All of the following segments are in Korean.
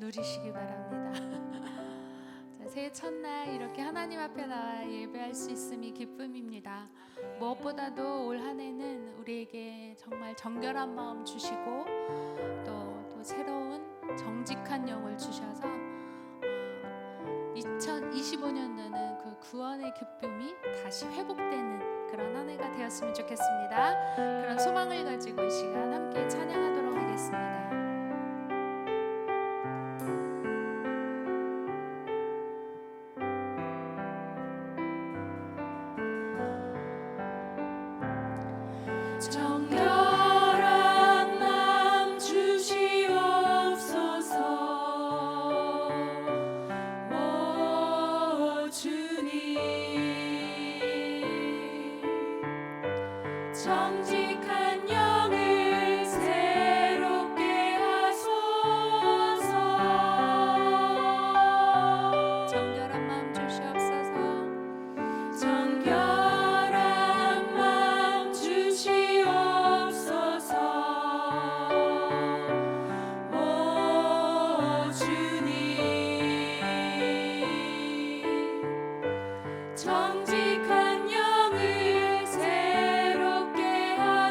누리시기 바랍니다. 자, 새해 첫날 이렇게 하나님 앞에 나와 예배할 수 있음이 기쁨입니다. 무엇보다도 올 한 해는 우리에게 정말 정결한 마음 주시고 또 새로운 정직한 영을 주셔서 2025년도는 그 구원의 기쁨이 다시 회복되는 그런 한 해가 되었으면 좋겠습니다. 그런 소망을 가지고 이 시간 함께 찬양하도록 하겠습니다. 정결한 마음 주시옵소서. 오 주님, 정직한 영을 새롭게 하소서. 정결한 마음 주시옵소서. 정결한 마음 주시옵소서. 오 주님, 정직한 영을 새롭게 하소서.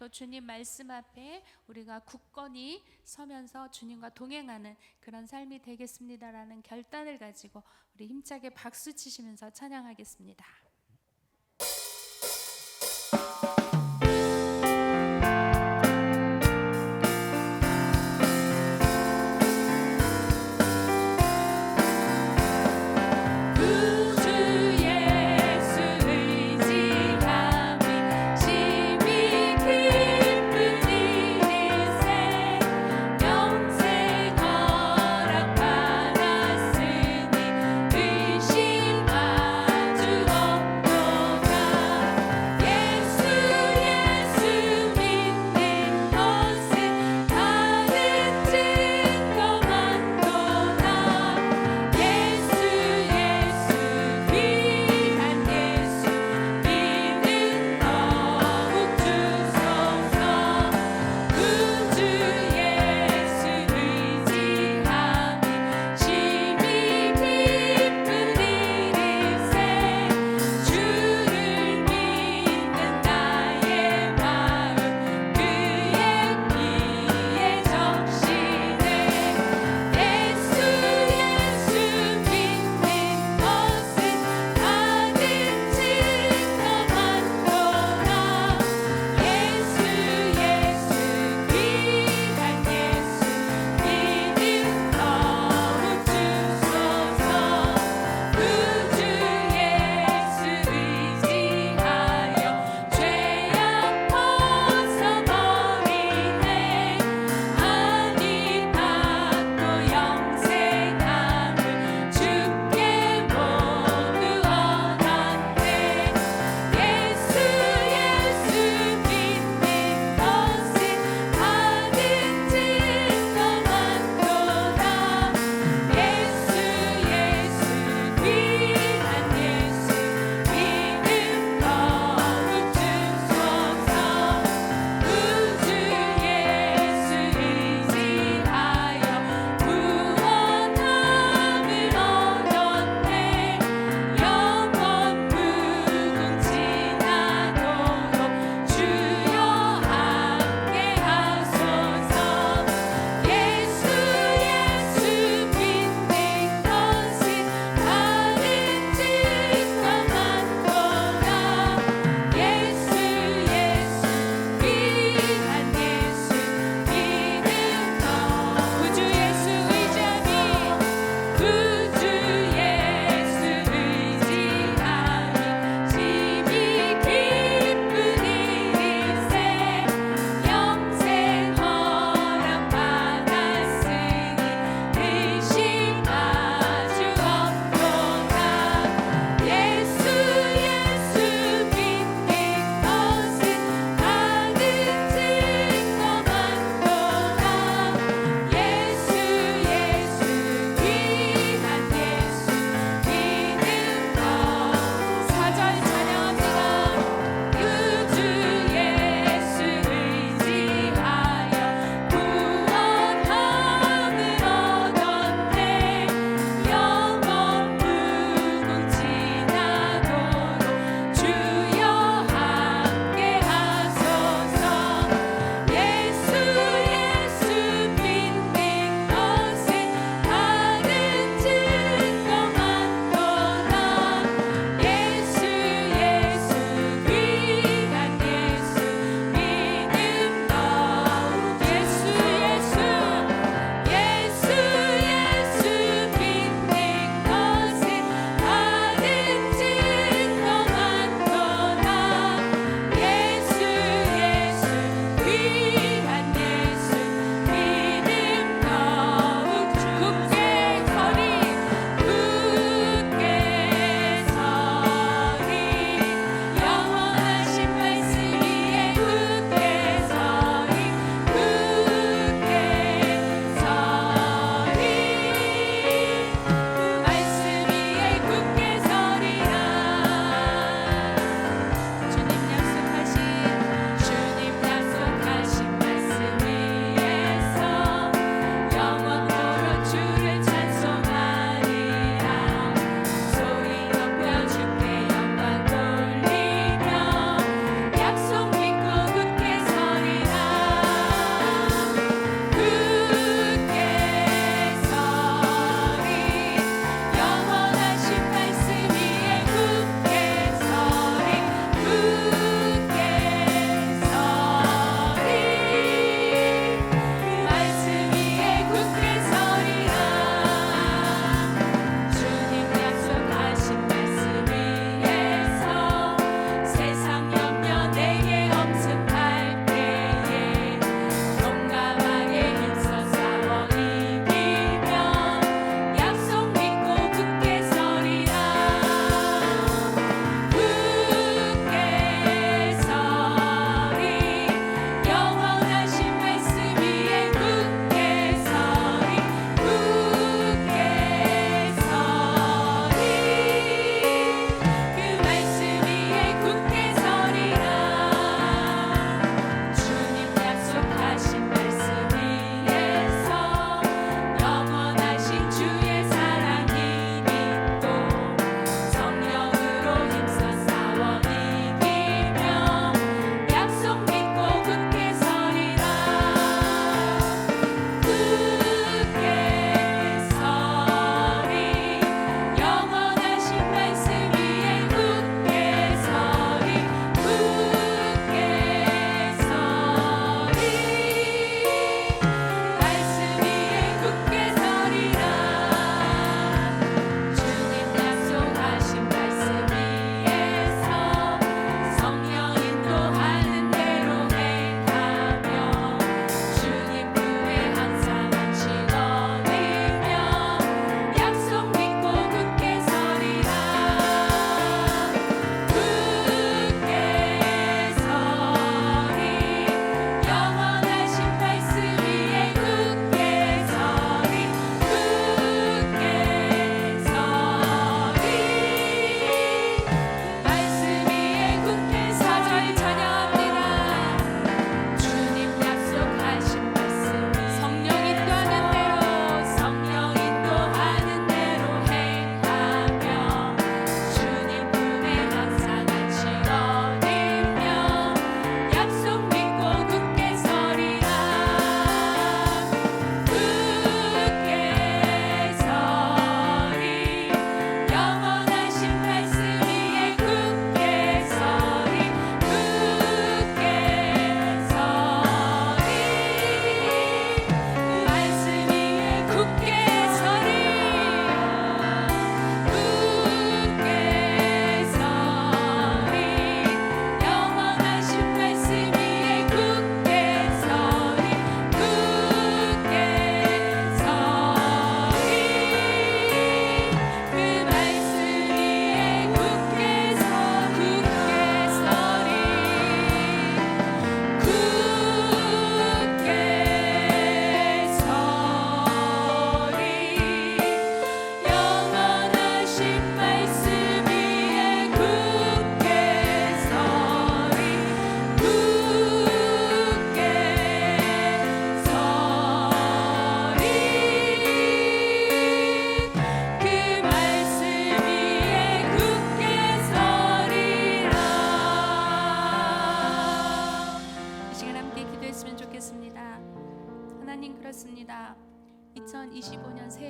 또 주님 말씀 앞에 우리가 굳건히 서면서 주님과 동행하는 그런 삶이 되겠습니다라는 결단을 가지고 우리 힘차게 박수 치시면서 찬양하겠습니다. 영생 허락 받았으니 의심 마주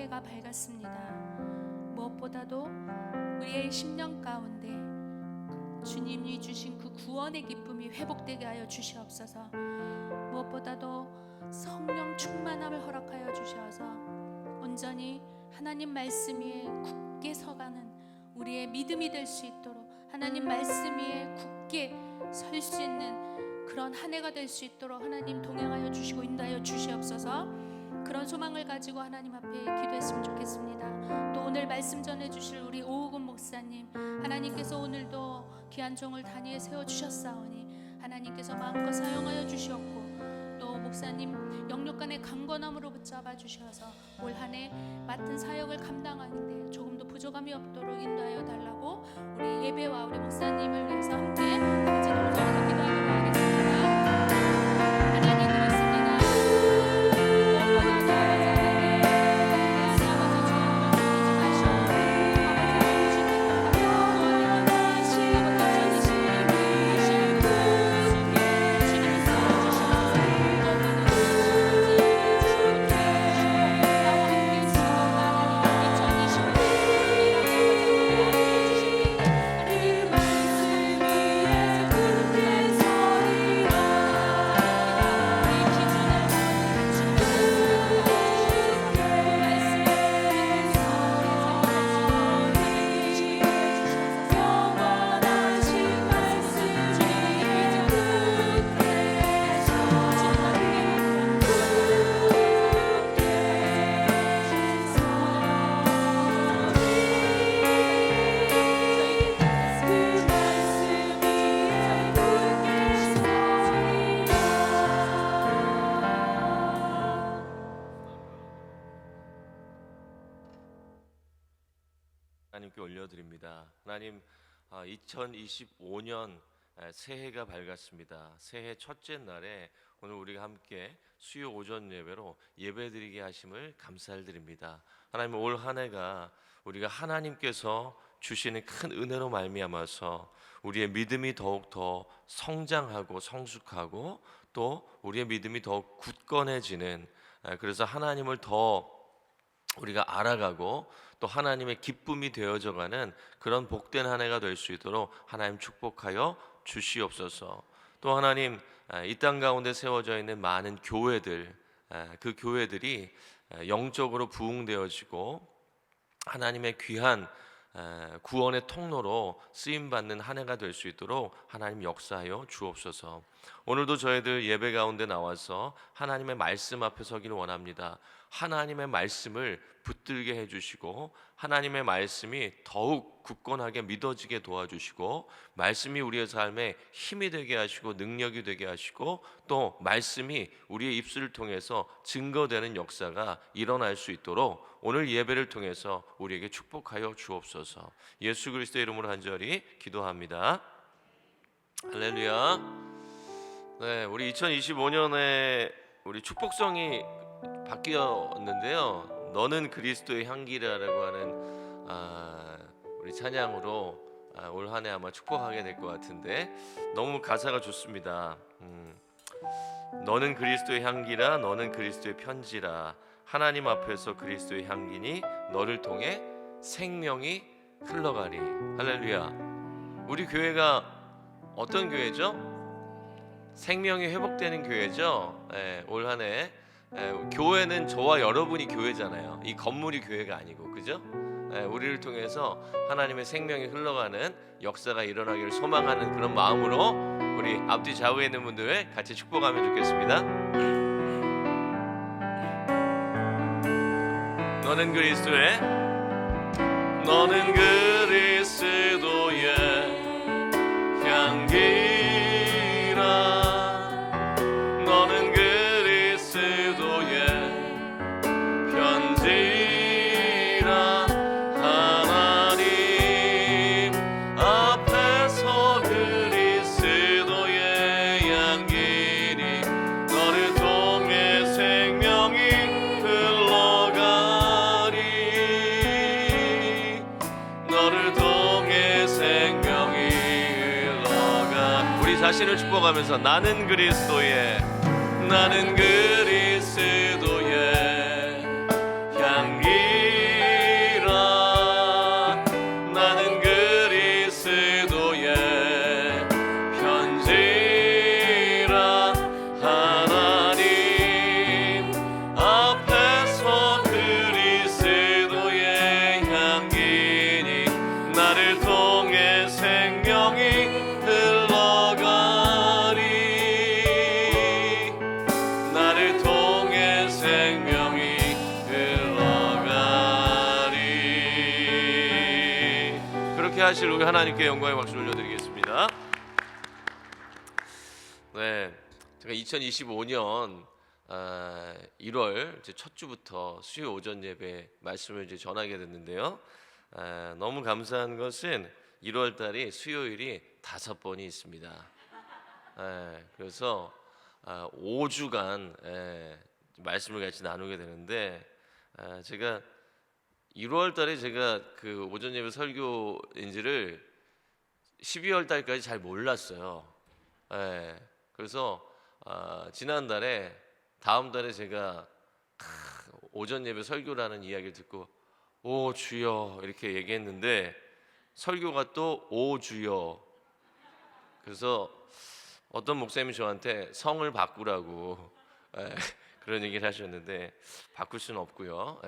해가 밝았습니다. 무엇보다도 우리의 심령 가운데 주님이 주신 그 구원의 기쁨이 회복되게 하여 주시옵소서. 무엇보다도 성령 충만함을 허락하여 주셔서 온전히 하나님 말씀 위에 굳게 서가는 우리의 믿음이 될 수 있도록, 하나님 말씀 위에 굳게 설 수 있는 그런 한 해가 될 수 있도록 하나님 동행하여 주시고 인도하여 주시옵소서. 그런 소망을 가지고 하나님 앞에 기도했으면 좋겠습니다. 또 오늘 말씀 전해주실 우리 오우근 목사님, 하나님께서 오늘도 귀한 종을 단위에 세워주셨사오니 하나님께서 마음껏 사용하여 주시옵고, 또 목사님 영육간의 강건함으로 붙잡아 주셔서 올 한 해 맡은 사역을 감당하는데 조금도 부족함이 없도록 인도하여 달라고 우리 예배와 우리 목사님을 위해서 함께 같이 동성으로 기도하도록 하겠습니다. 하나님 그렇습니다. 하나님께 올려드립니다. 하나님, 2025년 새해가 밝았습니다. 새해 첫째 날에 오늘 우리가 함께 수요 오전 예배로 예배드리게 하심을 감사드립니다. 하나님, 올 한 해가 우리가 하나님께서 주시는 큰 은혜로 말미암아서 우리의 믿음이 더욱 더 성장하고 성숙하고 또 우리의 믿음이 더욱 굳건해지는, 그래서 하나님을 더 우리가 알아가고 또 하나님의 기쁨이 되어져가는 그런 복된 한 해가 될 수 있도록 하나님 축복하여 주시옵소서. 또 하나님, 이 땅 가운데 세워져 있는 많은 교회들, 그 교회들이 영적으로 부흥되어지고 하나님의 귀한 구원의 통로로 쓰임받는 한 해가 될 수 있도록 하나님 역사하여 주옵소서. 오늘도 저희들 예배 가운데 나와서 하나님의 말씀 앞에 서기를 원합니다. 하나님의 말씀을 붙들게 해주시고 하나님의 말씀이 더욱 굳건하게 믿어지게 도와주시고 말씀이 우리의 삶에 힘이 되게 하시고 능력이 되게 하시고 또 말씀이 우리의 입술을 통해서 증거되는 역사가 일어날 수 있도록 오늘 예배를 통해서 우리에게 축복하여 주옵소서. 예수 그리스도의 이름으로 간절히 기도합니다. 할렐루야. 네, 우리 2025년에 우리 축복성이 바뀌었는데요. 너는 그리스도의 향기라라고 하는 우리 찬양으로 올 한 해 아마 축복하게 될 것 같은데 너무 가사가 좋습니다. 너는 그리스도의 향기라, 너는 그리스도의 편지라, 하나님 앞에서 그리스도의 향기니 너를 통해 생명이 흘러가리. 할렐루야. 우리 교회가 어떤 교회죠? 생명이 회복되는 교회죠. 올 한 해 교회는 저와 여러분이 교회잖아요. 이 건물이 교회가 아니고, 그죠? 우리를 통해서 하나님의 생명이 흘러가는 역사가 일어나기를 소망하는 그런 마음으로 우리 앞뒤 좌우에 있는 분들 같이 축복하면 좋겠습니다. 너는 그리스도의 향기라, 너는 그리스도의 편지라, 하나님 앞에서 그리스도의 향기니 너를 통해 생명이 흘러가리, 너를 통해 생명이 흘러가. 우리 자신을 축복하면서 나는 그리스도의 향기 그렇게 하실 우리 하나님께 영광의 박수 올려드리겠습니다. 네, 제가 2025년 1월 첫 주부터 수요 오전 예배 말씀을 이제 전하게 됐는데요. 너무 감사한 것은 1월 달이 수요일이 5번이 있습니다. 그래서 5주간 말씀을 같이 나누게 되는데, 제가 1월 달에 제가 그 오전 예배 설교인지를 12월 달까지 잘 몰랐어요. 그래서 지난달에 다음 달에 제가 오전 예배 설교라는 이야기를 듣고 오 주여 이렇게 얘기했는데, 설교가 또 오 주여. 그래서 어떤 목사님이 저한테 성을 바꾸라고 그런 얘기를 하셨는데 바꿀 수는 없고요.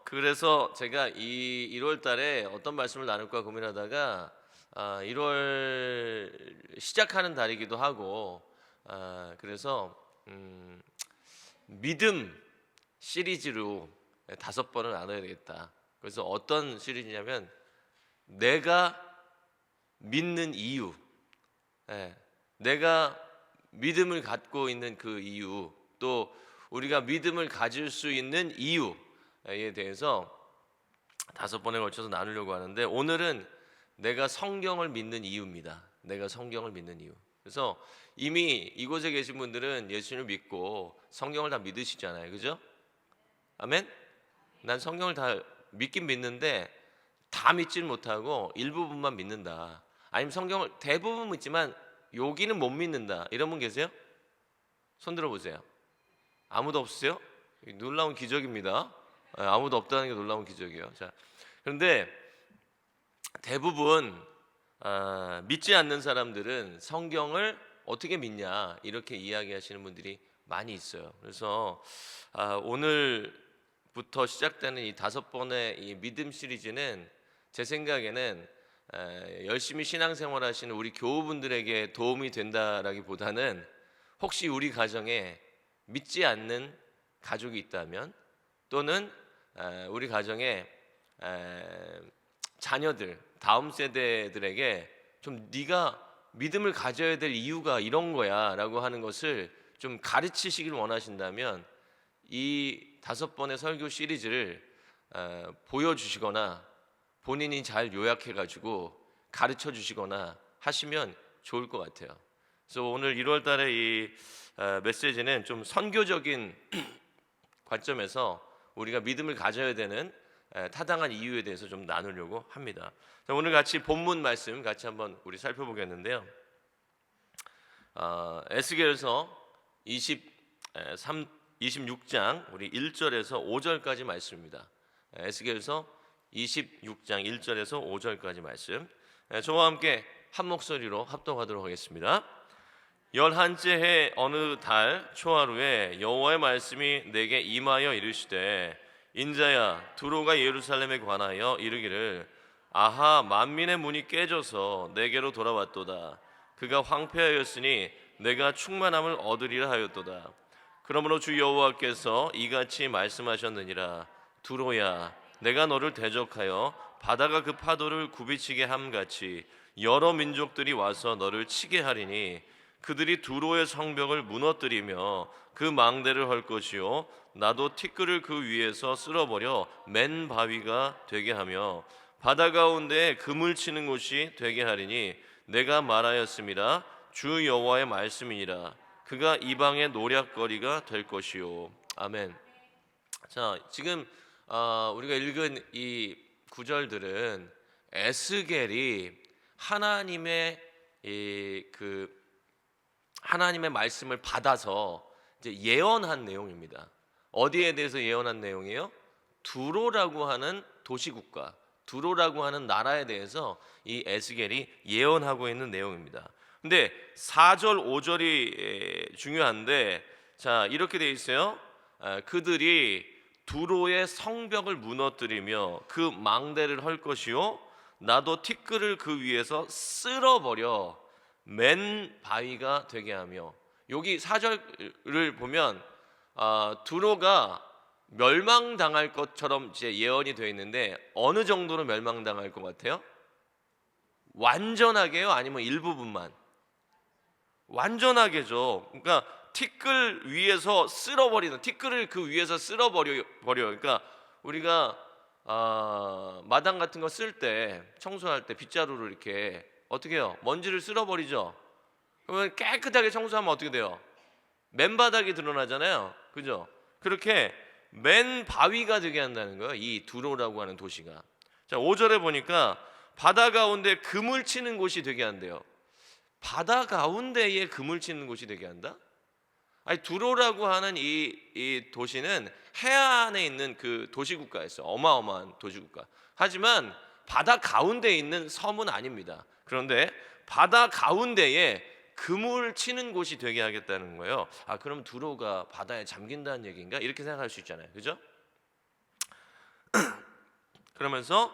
그래서 제가 이 1월 달에 어떤 말씀을 나눌까 고민하다가 1월 시작하는 달이기도 하고, 그래서 믿음 시리즈로 5번을 나눠야 되겠다. 그래서 어떤 시리즈냐면 내가 믿는 이유, 내가 믿음을 갖고 있는 그 이유, 또 우리가 믿음을 가질 수 있는 이유에 대해서 5번에 걸쳐서 나누려고 하는데, 오늘은 내가 성경을 믿는 이유입니다. 내가 성경을 믿는 이유. 그래서 이미 이곳에 계신 분들은 예수님을 믿고 성경을 다 믿으시잖아요, 그죠? 아멘? 난 성경을 다 믿긴 믿는데 다 믿지는 못하고 일부분만 믿는다. 아니면 성경을 대부분 믿지만 여기는 못 믿는다. 이런 분 계세요? 손 들어보세요. 아무도 없으세요? 놀라운 기적입니다. 아무도 없다는 게 놀라운 기적이에요. 자, 그런데 대부분 믿지 않는 사람들은 성경을 어떻게 믿냐 이렇게 이야기하시는 분들이 많이 있어요. 그래서 오늘부터 시작되는 이 5번의 이 믿음 시리즈는 제 생각에는 열심히 신앙생활 하시는 우리 교우분들에게 도움이 된다라기보다는, 혹시 우리 가정에 믿지 않는 가족이 있다면, 또는 우리 가정에 자녀들, 다음 세대들에게 좀 네가 믿음을 가져야 될 이유가 이런 거야 라고 하는 것을 좀 가르치시길 원하신다면 이 5번의 설교 시리즈를 보여주시거나 본인이 잘 요약해가지고 가르쳐 주시거나 하시면 좋을 것 같아요. 그래서 오늘 1월 달에 이 메시지는 좀 선교적인 관점에서 우리가 믿음을 가져야 되는 타당한 이유에 대해서 좀 나누려고 합니다. 자, 오늘 같이 본문 말씀 같이 한번 우리 살펴보겠는데요. 에스겔서 26장 우리 1절에서 5절까지 말씀입니다. 에스겔서 26장 1절에서 5절까지 말씀, 저와 함께 한 목소리로 합독하도록 하겠습니다. 11째 해 어느 달 초하루에 여호와의 말씀이 내게 임하여 이르시되, 인자야, 두로가 예루살렘에 관하여 이르기를, 아하, 만민의 문이 깨져서 내게로 돌아왔도다. 그가 황폐하였으니 내가 충만함을 얻으리라 하였도다. 그러므로 주 여호와께서 이같이 말씀하셨느니라. 두로야, 내가 너를 대적하여 바다가 그 파도를 굽이치게 함같이 여러 민족들이 와서 너를 치게 하리니, 그들이 두로의 성벽을 무너뜨리며 그 망대를 헐 것이요, 나도 티끌을 그 위에서 쓸어버려 맨 바위가 되게 하며 바다 가운데 그물 치는 곳이 되게 하리니, 내가 말하였습니다. 주 여호와의 말씀이니라. 그가 이방의 노략거리가 될 것이요. 아멘. 자, 지금 우리가 읽은 이 구절들은 에스겔이 하나님의 하나님의 말씀을 받아서 이제 예언한 내용입니다. 어디에 대해서 예언한 내용이에요? 두로라고 하는 도시국가, 두로라고 하는 나라에 대해서 이 에스겔이 예언하고 있는 내용입니다. 근데 4절 5절이 중요한데, 자, 이렇게 돼 있어요. 그들이 두로의 성벽을 무너뜨리며 그 망대를 헐 것이요, 나도 티끌을 그 위에서 쓸어버려 맨 바위가 되게 하며. 여기 4절을 보면 두로가 멸망당할 것처럼 이제 예언이 되어 있는데 어느 정도로 멸망당할 것 같아요? 완전하게요? 아니면 일부분만? 완전하게죠. 그러니까 티끌 위에서 쓸어버리는, 티끌을 그 위에서 쓸어버려. 그러니까 우리가 마당 같은 거 쓸 때, 청소할 때 빗자루로 이렇게 어떻게 해요? 먼지를 쓸어버리죠. 그러면 깨끗하게 청소하면 어떻게 돼요? 맨바닥이 드러나잖아요. 그죠? 그렇게 맨 바위가 되게 한다는 거예요. 이 두로라고 하는 도시가. 자, 5절에 보니까 바다 가운데 그물 치는 곳이 되게 한대요. 바다 가운데에 그물 치는 곳이 되게 한다? 아니, 두로라고 하는 이 도시는 해안에 있는 그 도시국가였어요. 어마어마한 도시국가. 하지만 바다 가운데에 있는 섬은 아닙니다. 그런데 바다 가운데에 그물 치는 곳이 되게 하겠다는 거예요. 그럼 두로가 바다에 잠긴다는 얘기인가? 이렇게 생각할 수 있잖아요. 그죠? 그러면서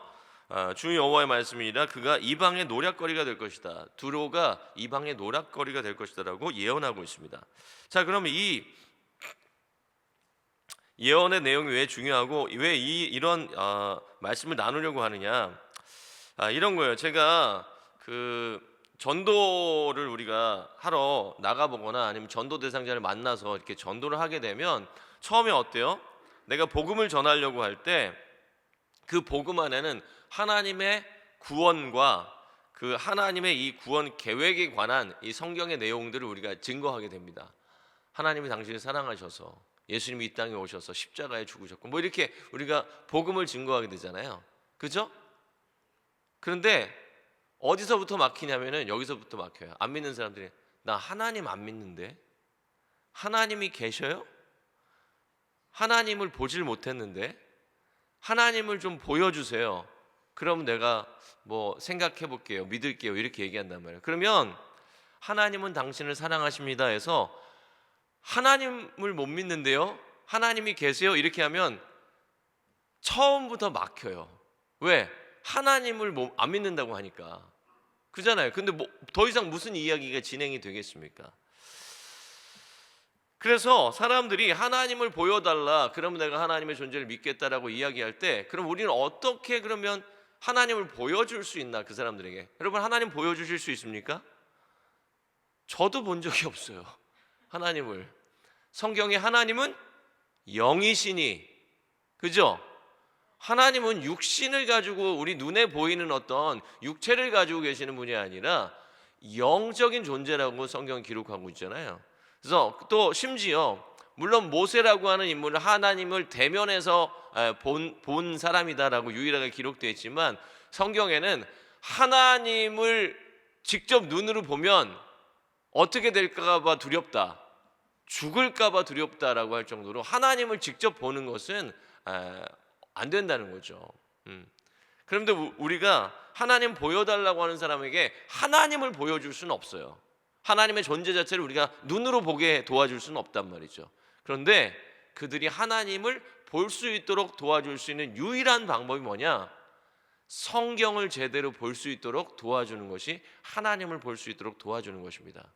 주 여호와의 말씀이니라 그가 이방의 노략거리가 될 것이다. 두로가 이방의 노략거리가 될 것이다라고 예언하고 있습니다. 자, 그럼 이 예언의 내용이 왜 중요하고 왜 이런 말씀을 나누려고 하느냐? 이런 거예요. 제가 그 전도를 우리가 하러 나가보거나 아니면 전도 대상자를 만나서 이렇게 전도를 하게 되면 처음에 어때요? 내가 복음을 전하려고 할 때 그 복음 안에는 하나님의 구원과 그 하나님의 이 구원 계획에 관한 이 성경의 내용들을 우리가 증거하게 됩니다. 하나님이 당신을 사랑하셔서 예수님이 이 땅에 오셔서 십자가에 죽으셨고 뭐 이렇게 우리가 복음을 증거하게 되잖아요. 그죠? 그런데 어디서부터 막히냐면은 여기서부터 막혀요. 안 믿는 사람들이 나 하나님 안 믿는데 하나님이 계셔요? 하나님을 보질 못했는데 하나님을 좀 보여주세요. 그럼 내가 뭐 생각해 볼게요. 믿을게요. 이렇게 얘기한단 말이에요. 그러면 하나님은 당신을 사랑하십니다 해서 하나님을 못 믿는데요? 하나님이 계세요? 이렇게 하면 처음부터 막혀요. 왜? 하나님을 안 믿는다고 하니까. 그잖아요. 근데 뭐 더 이상 무슨 이야기가 진행이 되겠습니까? 그래서 사람들이 하나님을 보여달라, 그러면 내가 하나님의 존재를 믿겠다라고 이야기할 때 그럼 우리는 어떻게 그러면 하나님을 보여줄 수 있나? 그 사람들에게. 여러분, 하나님 보여주실 수 있습니까? 저도 본 적이 없어요. 하나님을. 성경에 하나님은 영이시니, 그죠? 하나님은 육신을 가지고 우리 눈에 보이는 어떤 육체를 가지고 계시는 분이 아니라 영적인 존재라고 성경은 기록하고 있잖아요. 그래서 또 심지어 물론 모세라고 하는 인물은 하나님을 대면해서 본 사람이다라고 유일하게 기록되어 있지만 성경에는 하나님을 직접 눈으로 보면 어떻게 될까 봐 두렵다, 죽을까 봐 두렵다라고 할 정도로 하나님을 직접 보는 것은 안 된다는 거죠. 그런데 우리가 하나님 보여달라고 하는 사람에게 하나님을 보여줄 수는 없어요. 하나님의 존재 자체를 우리가 눈으로 보게 도와줄 수는 없단 말이죠. 그런데 그들이 하나님을 볼 수 있도록 도와줄 수 있는 유일한 방법이 뭐냐? 성경을 제대로 볼 수 있도록 도와주는 것이 하나님을 볼 수 있도록 도와주는 것입니다.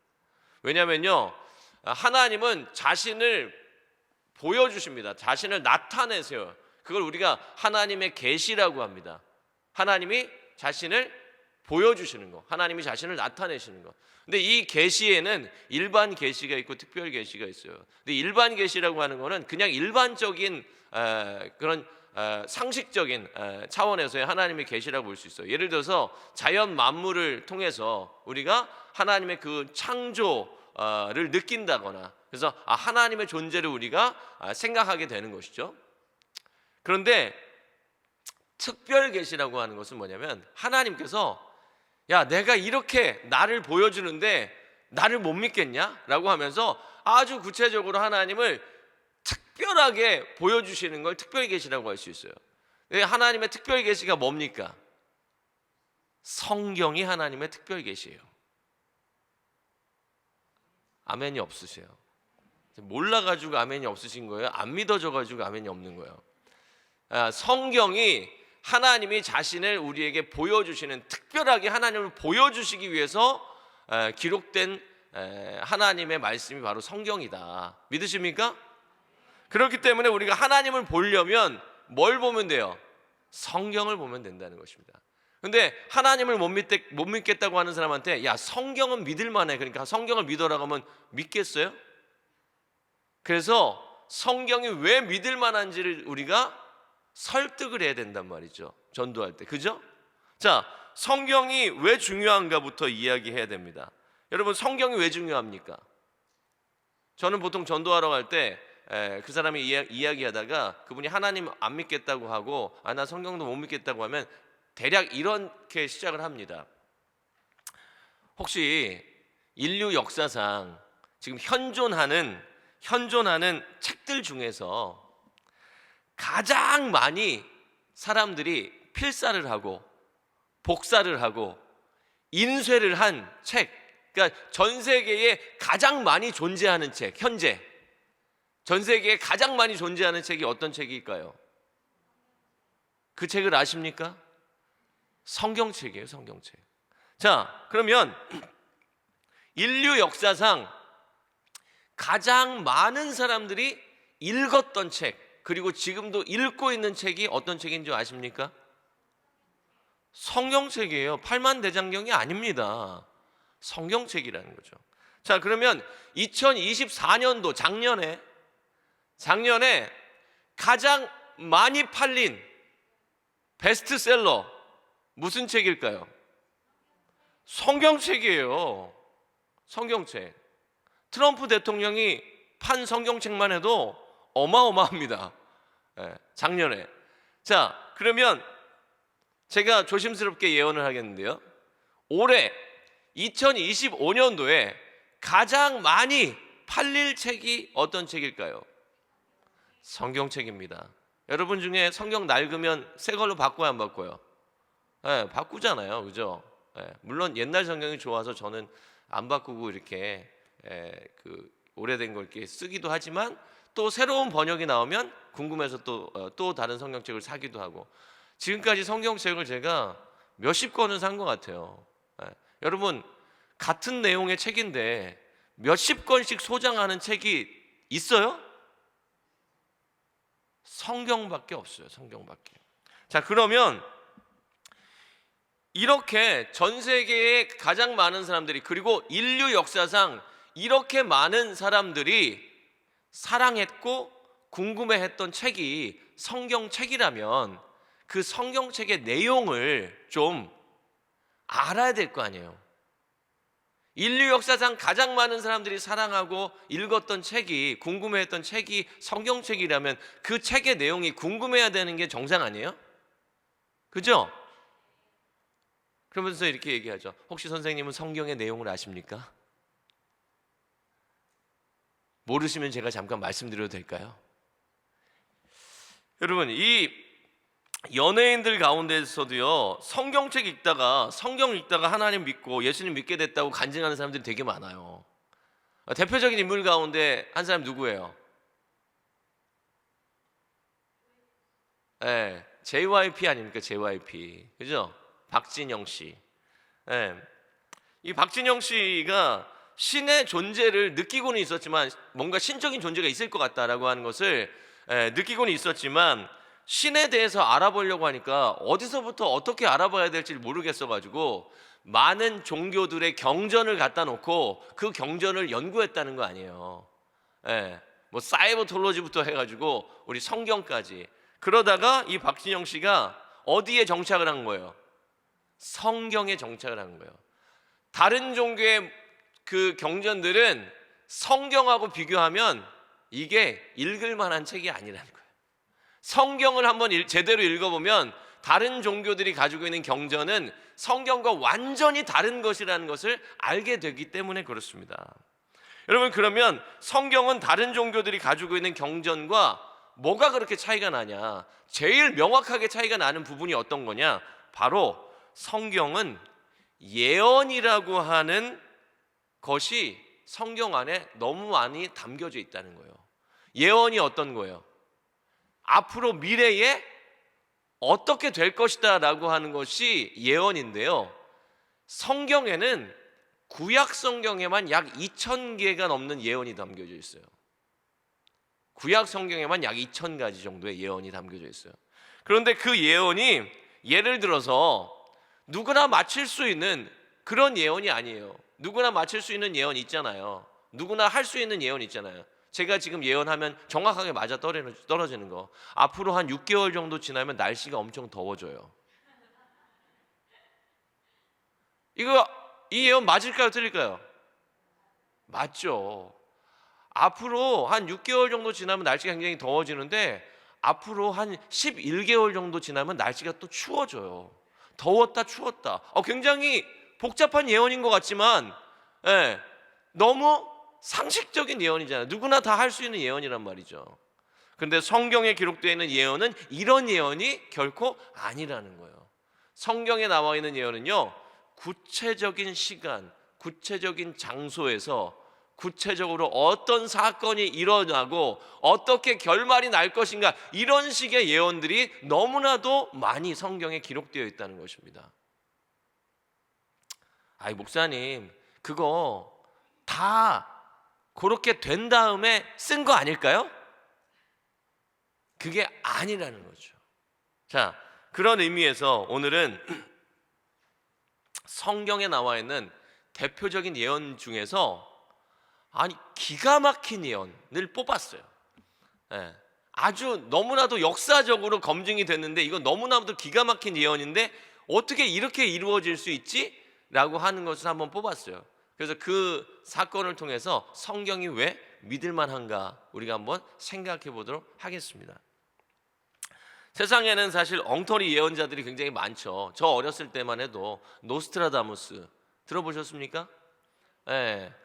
왜냐하면요, 하나님은 자신을 보여주십니다. 자신을 나타내세요. 그걸 우리가 하나님의 계시라고 합니다. 하나님이 자신을 보여주시는 거, 하나님이 자신을 나타내시는 거. 근데 이 계시에는 일반 계시가 있고 특별 계시가 있어요. 근데 일반 계시라고 하는 거는 그냥 일반적인 그런 상식적인 차원에서의 하나님의 계시라고 볼 수 있어요. 예를 들어서 자연 만물을 통해서 우리가 하나님의 그 창조를 느낀다거나, 그래서 하나님의 존재를 우리가 생각하게 되는 것이죠. 그런데 특별 계시라고 하는 것은 뭐냐면 하나님께서 야, 내가 이렇게 나를 보여주는데 나를 못 믿겠냐? 라고 하면서 아주 구체적으로 하나님을 특별하게 보여주시는 걸 특별 계시라고 할 수 있어요. 하나님의 특별 계시가 뭡니까? 성경이 하나님의 특별 계시예요. 아멘이 없으세요? 몰라가지고 아멘이 없으신 거예요? 안 믿어져가지고 아멘이 없는 거예요? 성경이 하나님이 자신을 우리에게 보여주시는, 특별하게 하나님을 보여주시기 위해서 기록된 하나님의 말씀이 바로 성경이다. 믿으십니까? 그렇기 때문에 우리가 하나님을 보려면 뭘 보면 돼요? 성경을 보면 된다는 것입니다. 근데 하나님을 못 믿겠다고 하는 사람한테 야, 성경은 믿을 만해, 그러니까 성경을 믿어라고 하면 믿겠어요? 그래서 성경이 왜 믿을 만한지를 우리가 설득을 해야 된단 말이죠, 전도할 때. 그죠? 자, 성경이 왜 중요한가부터 이야기해야 됩니다. 여러분, 성경이 왜 중요합니까? 저는 보통 전도하러 갈 때 그 사람이 이야기하다가 그분이 하나님 안 믿겠다고 하고 나 성경도 못 믿겠다고 하면 대략 이렇게 시작을 합니다. 혹시 인류 역사상 지금 현존하는 책들 중에서 가장 많이 사람들이 필사를 하고 복사를 하고 인쇄를 한 책, 그러니까 전 세계에 가장 많이 존재하는 책, 현재 전 세계에 가장 많이 존재하는 책이 어떤 책일까요? 그 책을 아십니까? 성경책이에요, 성경책. 자, 그러면 인류 역사상 가장 많은 사람들이 읽었던 책, 그리고 지금도 읽고 있는 책이 어떤 책인 줄 아십니까? 성경책이에요. 팔만대장경이 아닙니다. 성경책이라는 거죠. 자, 그러면 2024년도 작년에 가장 많이 팔린 베스트셀러 무슨 책일까요? 성경책이에요. 성경책. 트럼프 대통령이 판 성경책만 해도 어마어마합니다. 작년에. 자, 그러면 제가 조심스럽게 예언을 하겠는데요, 올해 2025년도에 가장 많이 팔릴 책이 어떤 책일까요? 성경책입니다. 여러분 중에 성경 낡으면 새 걸로 바꿔야 안 바꿔요? 바꾸잖아요, 그죠? 물론 옛날 성경이 좋아서 저는 안 바꾸고 이렇게 그 오래된 걸 이렇게 쓰기도 하지만, 또 새로운 번역이 나오면 궁금해서 또 다른 성경책을 사기도 하고, 지금까지 성경책을 제가 몇십 권은 산 것 같아요. 여러분, 같은 내용의 책인데 몇십 권씩 소장하는 책이 있어요? 성경밖에 없어요. 성경밖에. 자, 그러면 이렇게 전 세계에 가장 많은 사람들이, 그리고 인류 역사상 이렇게 많은 사람들이 사랑했고 궁금해했던 책이 성경책이라면 그 성경책의 내용을 좀 알아야 될 거 아니에요. 인류 역사상 가장 많은 사람들이 사랑하고 읽었던 책이, 궁금해했던 책이 성경책이라면 그 책의 내용이 궁금해야 되는 게 정상 아니에요? 그죠? 그러면서 이렇게 얘기하죠. 혹시 선생님은 성경의 내용을 아십니까? 모르시면 제가 잠깐 말씀드려도 될까요? 여러분, 이 연예인들 가운데서도요, 성경 읽다가 하나님 믿고 예수님 믿게 됐다고 간증하는 사람들이 되게 많아요. 대표적인 인물 가운데 한 사람 누구예요? JYP 아닙니까? JYP. 그죠? 박진영 씨. 이 박진영 씨가 신의 존재를 느끼고는 있었지만, 뭔가 신적인 존재가 있을 것 같다라고 하는 것을 느끼고는 있었지만, 신에 대해서 알아보려고 하니까 어디서부터 어떻게 알아봐야 될지 모르겠어가지고 많은 종교들의 경전을 갖다 놓고 그 경전을 연구했다는 거 아니에요. 뭐 사이버톨로지부터 해가지고 우리 성경까지. 그러다가 이 박진영 씨가 어디에 정착을 한 거예요? 성경에 정착을 한 거예요. 다른 종교의 그 경전들은 성경하고 비교하면 이게 읽을 만한 책이 아니라는 거예요. 성경을 한번 제대로 읽어보면 다른 종교들이 가지고 있는 경전은 성경과 완전히 다른 것이라는 것을 알게 되기 때문에 그렇습니다. 여러분, 그러면 성경은 다른 종교들이 가지고 있는 경전과 뭐가 그렇게 차이가 나냐? 제일 명확하게 차이가 나는 부분이 어떤 거냐? 바로 성경은 예언이라고 하는 것이 성경 안에 너무 많이 담겨져 있다는 거예요. 예언이 어떤 거예요? 앞으로 미래에 어떻게 될 것이다 라고 하는 것이 예언인데요, 성경에는 구약 성경에만 약 2,000개가 넘는 예언이 담겨져 있어요. 구약 성경에만 약 2,000가지 정도의 예언이 담겨져 있어요. 그런데 그 예언이 예를 들어서 누구나 맞힐 수 있는 그런 예언이 아니에요. 누구나 맞힐 수 있는 예언 있잖아요. 누구나 할 수 있는 예언 있잖아요. 제가 지금 예언하면 정확하게 맞아 떨어지는 거. 앞으로 한 6개월 정도 지나면 날씨가 엄청 더워져요. 이 예언 맞을까요, 틀릴까요? 맞죠. 앞으로 한 6개월 정도 지나면 날씨가 굉장히 더워지는데 앞으로 한 11개월 정도 지나면 날씨가 또 추워져요. 더웠다 추웠다. 굉장히 복잡한 예언인 것 같지만 너무 상식적인 예언이잖아요. 누구나 다 할 수 있는 예언이란 말이죠. 그런데 성경에 기록되어 있는 예언은 이런 예언이 결코 아니라는 거예요. 성경에 나와 있는 예언은요, 구체적인 시간, 구체적인 장소에서 구체적으로 어떤 사건이 일어나고 어떻게 결말이 날 것인가, 이런 식의 예언들이 너무나도 많이 성경에 기록되어 있다는 것입니다. 아이, 목사님, 그거 다 그렇게 된 다음에 쓴 거 아닐까요? 그게 아니라는 거죠. 자, 그런 의미에서 오늘은 성경에 나와 있는 대표적인 예언 중에서 기가 막힌 예언을 뽑았어요. 아주 너무나도 역사적으로 검증이 됐는데 이건 너무나도 기가 막힌 예언인데 어떻게 이렇게 이루어질 수 있지? 라고 하는 것을 한번 뽑았어요. 그래서 그 사건을 통해서 성경이 왜 믿을만한가 우리가 한번 생각해 보도록 하겠습니다. 세상에는 사실 엉터리 예언자들이 굉장히 많죠. 저 어렸을 때만 해도 노스트라다무스 들어보셨습니까?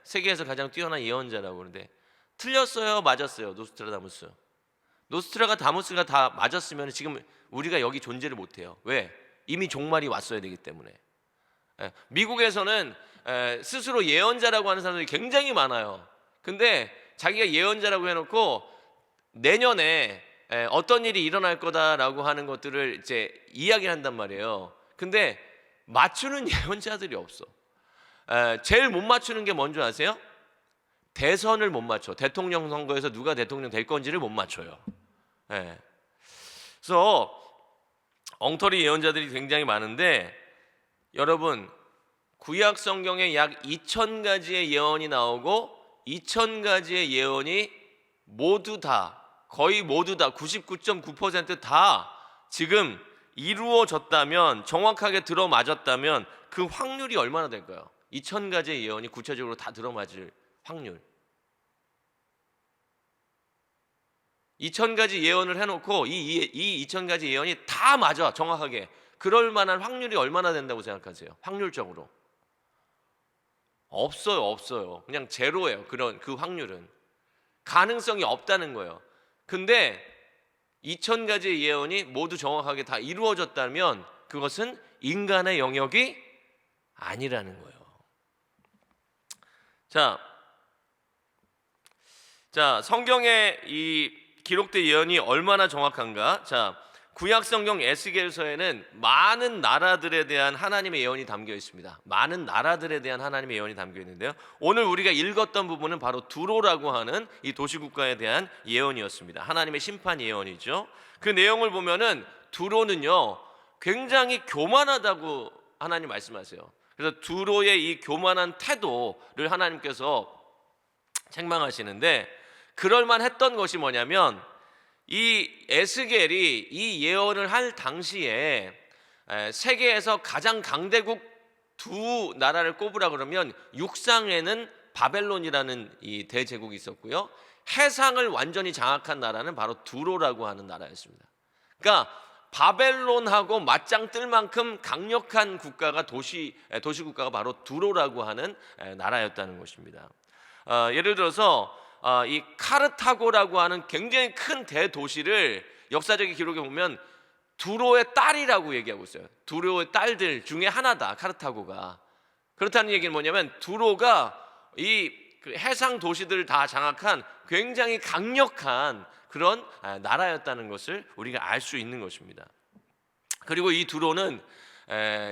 세계에서 가장 뛰어난 예언자라고 그러는데 틀렸어요, 맞았어요? 노스트라다무스가 다 맞았으면 지금 우리가 여기 존재를 못해요. 왜? 이미 종말이 왔어야 되기 때문에. 미국에서는 스스로 예언자라고 하는 사람들이 굉장히 많아요. 근데 자기가 예언자라고 해놓고 내년에 어떤 일이 일어날 거다라고 하는 것들을 이제 이야기한단 말이에요. 근데 맞추는 예언자들이 없어. 제일 못 맞추는 게 뭔지 아세요? 대선을 못 맞춰. 대통령 선거에서 누가 대통령 될 건지를 못 맞춰요. 그래서 엉터리 예언자들이 굉장히 많은데 여러분, 구약 성경에 약 2,000가지의 예언이 나오고 2,000가지의 예언이 모두 다, 거의 모두 다 99.9% 다 지금 이루어졌다면, 정확하게 들어맞았다면 그 확률이 얼마나 될까요? 2,000가지의 예언이 구체적으로 다 들어맞을 확률. 2,000가지 예언을 해놓고 이 2,000가지 예언이 다 맞아, 정확하게. 그럴 만한 확률이 얼마나 된다고 생각하세요? 확률적으로. 없어요. 그냥 제로예요. 그 확률은. 가능성이 없다는 거예요. 근데 2,000가지의 예언이 모두 정확하게 다 이루어졌다면 그것은 인간의 영역이 아니라는 거예요. 자, 성경에 이 기록된 예언이 얼마나 정확한가? 자, 구약 성경 에스겔서에는 많은 나라들에 대한 하나님의 예언이 담겨 있습니다. 많은 나라들에 대한 하나님의 예언이 담겨 있는데요. 오늘 우리가 읽었던 부분은 바로 두로라고 하는 이 도시국가에 대한 예언이었습니다. 하나님의 심판 예언이죠. 그 내용을 보면은 두로는요, 굉장히 교만하다고 하나님 말씀하세요. 그래서 두로의 이 교만한 태도를 하나님께서 책망하시는데, 그럴만 했던 것이 뭐냐면 이 에스겔이 이 예언을 할 당시에 세계에서 가장 강대국 두 나라를 꼽으라 그러면 육상에는 바벨론이라는 이 대제국이 있었고요, 해상을 완전히 장악한 나라는 바로 두로라고 하는 나라였습니다. 그러니까 바벨론하고 맞짱 뜰 만큼 강력한 국가가 도시국가가 바로 두로라고 하는 나라였다는 것입니다. 예를 들어서 이 카르타고라고 하는 굉장히 큰 대도시를 역사적인 기록에 보면 두로의 딸이라고 얘기하고 있어요. 두로의 딸들 중에 하나다, 카르타고가. 그렇다는 얘기는 뭐냐면 두로가 이 해상 도시들을 다 장악한 굉장히 강력한 그런 나라였다는 것을 우리가 알 수 있는 것입니다. 그리고 이 두로는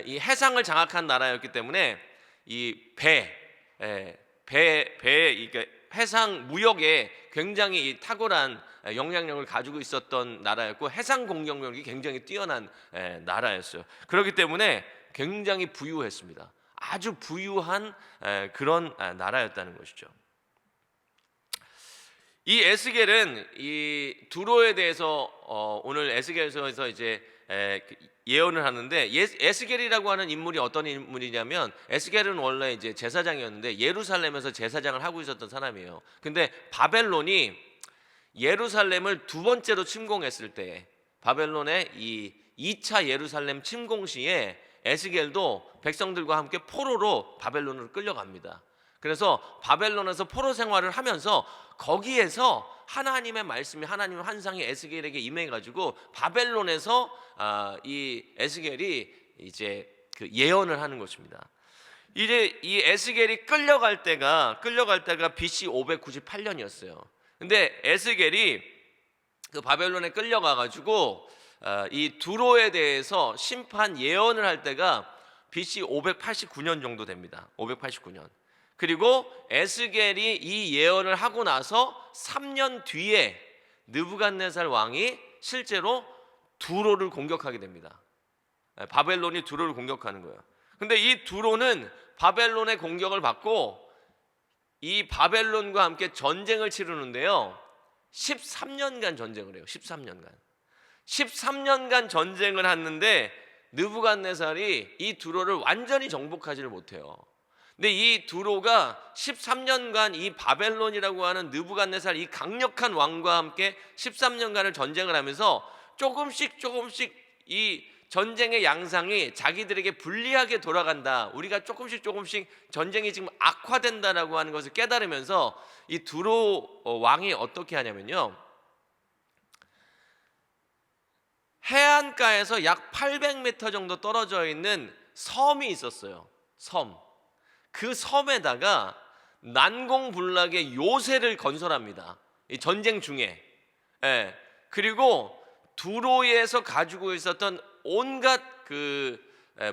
이 해상을 장악한 나라였기 때문에 이 해상 무역에 굉장히 탁월한 영향력을 가지고 있었던 나라였고 해상 공격력이 굉장히 뛰어난 나라였어요. 그렇기 때문에 굉장히 부유했습니다. 아주 부유한 그런 나라였다는 것이죠. 이 에스겔은 이 두로에 대해서 오늘 에스겔서에서 이제 예언을 하는데, 에스겔이라고 하는 인물이 어떤 인물이냐면, 에스겔은 원래 이제 제사장이었는데 예루살렘에서 제사장을 하고 있었던 사람이에요. 근데 바벨론이 예루살렘을 두 번째로 침공했을 때, 바벨론의 이 2차 예루살렘 침공 시에 에스겔도 백성들과 함께 포로로 바벨론으로 끌려갑니다. 그래서 바벨론에서 포로 생활을 하면서 거기에서 하나님의 말씀이, 하나님의 환상이 에스겔에게 임해가지고 바벨론에서 이 에스겔이 이제 그 예언을 하는 것입니다. 이제 이 에스겔이 끌려갈 때가 BC 598년이었어요. 근데 에스겔이 그 바벨론에 끌려가가지고 이 두로에 대해서 심판 예언을 할 때가 BC 589년 정도 됩니다. 589년. 그리고 에스겔이 이 예언을 하고 나서 3년 뒤에 느부갓네살 왕이 실제로 두로를 공격하게 됩니다. 바벨론이 두로를 공격하는 거예요. 근데 이 두로는 바벨론의 공격을 받고 이 바벨론과 함께 전쟁을 치르는데요, 13년간 전쟁을 해요. 13년간 전쟁을 하는데 느부갓네살이 이 두로를 완전히 정복하지를 못해요. 근데 이 두로가 13년간 이 바벨론이라고 하는 느부갓네살 이 강력한 왕과 함께 13년간을 전쟁을 하면서 조금씩 이 전쟁의 양상이 자기들에게 불리하게 돌아간다, 우리가 조금씩 전쟁이 지금 악화된다라고 하는 것을 깨달으면서 이 두로 왕이 어떻게 하냐면요, 해안가에서 약 800m 정도 떨어져 있는 섬이 있었어요. 그 섬에다가 난공불락의 요새를 건설합니다. 이 전쟁 중에. 그리고 두로에서 가지고 있었던 온갖 그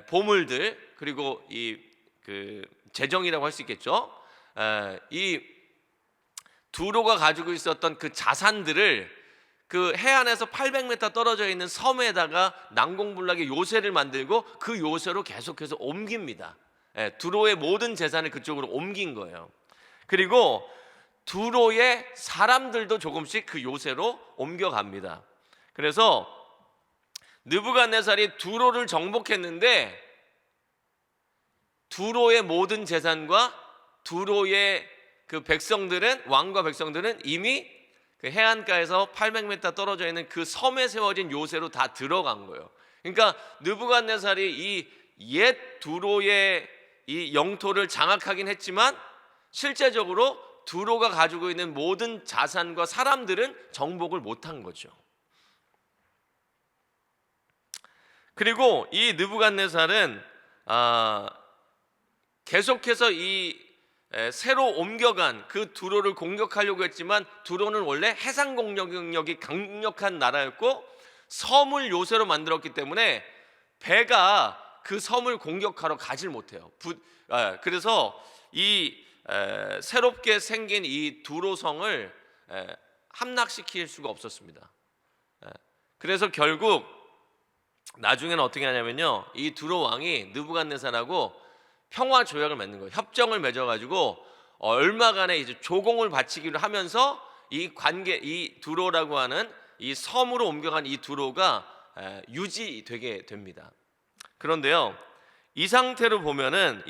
보물들, 그리고 이 그 재정이라고 할 수 있겠죠. 이 두로가 가지고 있었던 그 자산들을 그 해안에서 800m 떨어져 있는 섬에다가 난공불락의 요새를 만들고 그 요새로 계속해서 옮깁니다. 두로의 모든 재산을 그쪽으로 옮긴 거예요. 그리고 두로의 사람들도 조금씩 그 요새로 옮겨갑니다. 그래서 느부갓네살이 두로를 정복했는데 두로의 모든 재산과 두로의 그 백성들은, 왕과 백성들은 이미 그 해안가에서 800m 떨어져 있는 그 섬에 세워진 요새로 다 들어간 거예요. 그러니까 느부갓네살이 이 옛 두로의 이 영토를 장악하긴 했지만 실제적으로 두로가 가지고 있는 모든 자산과 사람들은 정복을 못한 거죠. 그리고 이 느부갓네살은 계속해서 이 새로 옮겨간 그 두로를 공격하려고 했지만 두로는 원래 해상 공격력이 강력한 나라였고 섬을 요새로 만들었기 때문에 배가 그 섬을 공격하러 가질 못해요. 그래서 이 새롭게 생긴 이 두로성을 함락시킬 수가 없었습니다. 그래서 결국 나중에는 어떻게 하냐면요, 이 두로 왕이 느부갓네살하고 평화 조약을 맺는 거예요. 협정을 맺어가지고 얼마간의 이제 조공을 바치기로 하면서 이 두로라고 하는 이 섬으로 옮겨간 이 두로가 유지되게 됩니다. 그런데요, 이 상태로 보면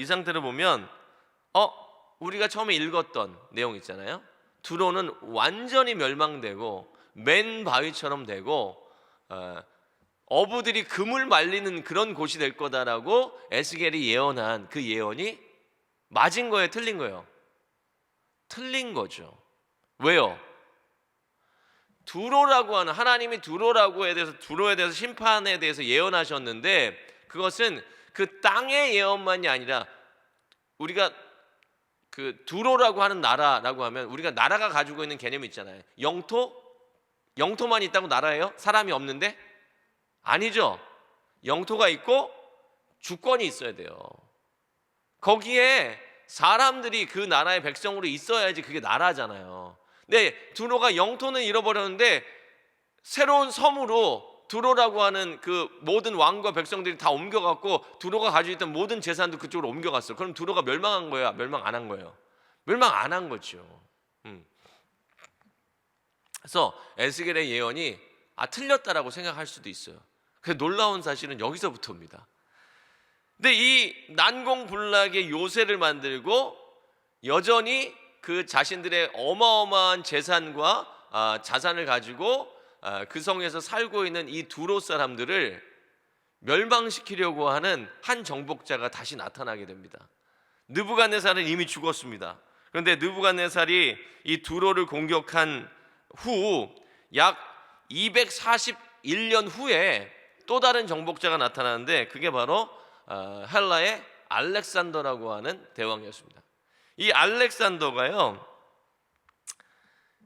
우리가 처음에 읽었던 내용 있잖아요. 두로는 완전히 멸망되고 맨 바위처럼 되고 어부들이 금을 말리는 그런 곳이 될 거다라고 에스겔이 예언한 그 예언이 맞은 거예요, 틀린 거예요? 틀린 거죠. 왜요? 두로라고 하는, 하나님이 두로에 대해서 심판에 대해서 예언하셨는데 그것은 그 땅의 예언만이 아니라, 우리가 그 두로라고 하는 나라라고 하면 우리가 나라가 가지고 있는 개념이 있잖아요. 영토만 있다고 나라예요? 사람이 없는데? 아니죠. 영토가 있고 주권이 있어야 돼요. 거기에 사람들이 그 나라의 백성으로 있어야지 그게 나라잖아요. 네, 두로가 영토는 잃어버렸는데 새로운 섬으로 두로라고 하는 그 모든 왕과 백성들이 다 옮겨갔고 두로가 가지고 있던 모든 재산도 그쪽으로 옮겨갔어. 그럼 두로가 멸망한 거야? 멸망 안 한 거예요? 멸망 안 한 거죠. 그래서 에스겔의 예언이 틀렸다라고 생각할 수도 있어요. 그 놀라운 사실은 여기서부터입니다. 근데 이 난공불락의 요새를 만들고 여전히 그 자신들의 어마어마한 재산과 자산을 가지고 그 성에서 살고 있는 이 두로 사람들을 멸망시키려고 하는 한 정복자가 다시 나타나게 됩니다. 느부갓네살은 이미 죽었습니다. 그런데 느부갓네살이 이 두로를 공격한 후 약 241년 후에 또 다른 정복자가 나타나는데 그게 바로 헬라의 알렉산더라고 하는 대왕이었습니다. 이 알렉산더가요,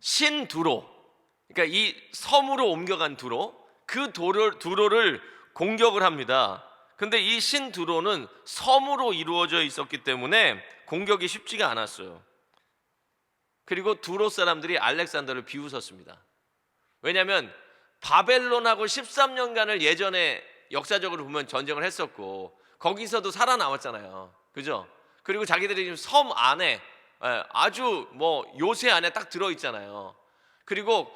신두로, 그러니까 이 섬으로 옮겨간 두로, 그 두로를 공격을 합니다. 근데 이 신두로는 섬으로 이루어져 있었기 때문에 공격이 쉽지가 않았어요. 그리고 두로 사람들이 알렉산더를 비웃었습니다. 왜냐하면 바벨론하고 13년간을 예전에 역사적으로 보면 전쟁을 했었고 거기서도 살아남았잖아요. 그죠? 그리고 자기들이 지금 섬 안에 아주 요새 안에 딱 들어있잖아요. 그리고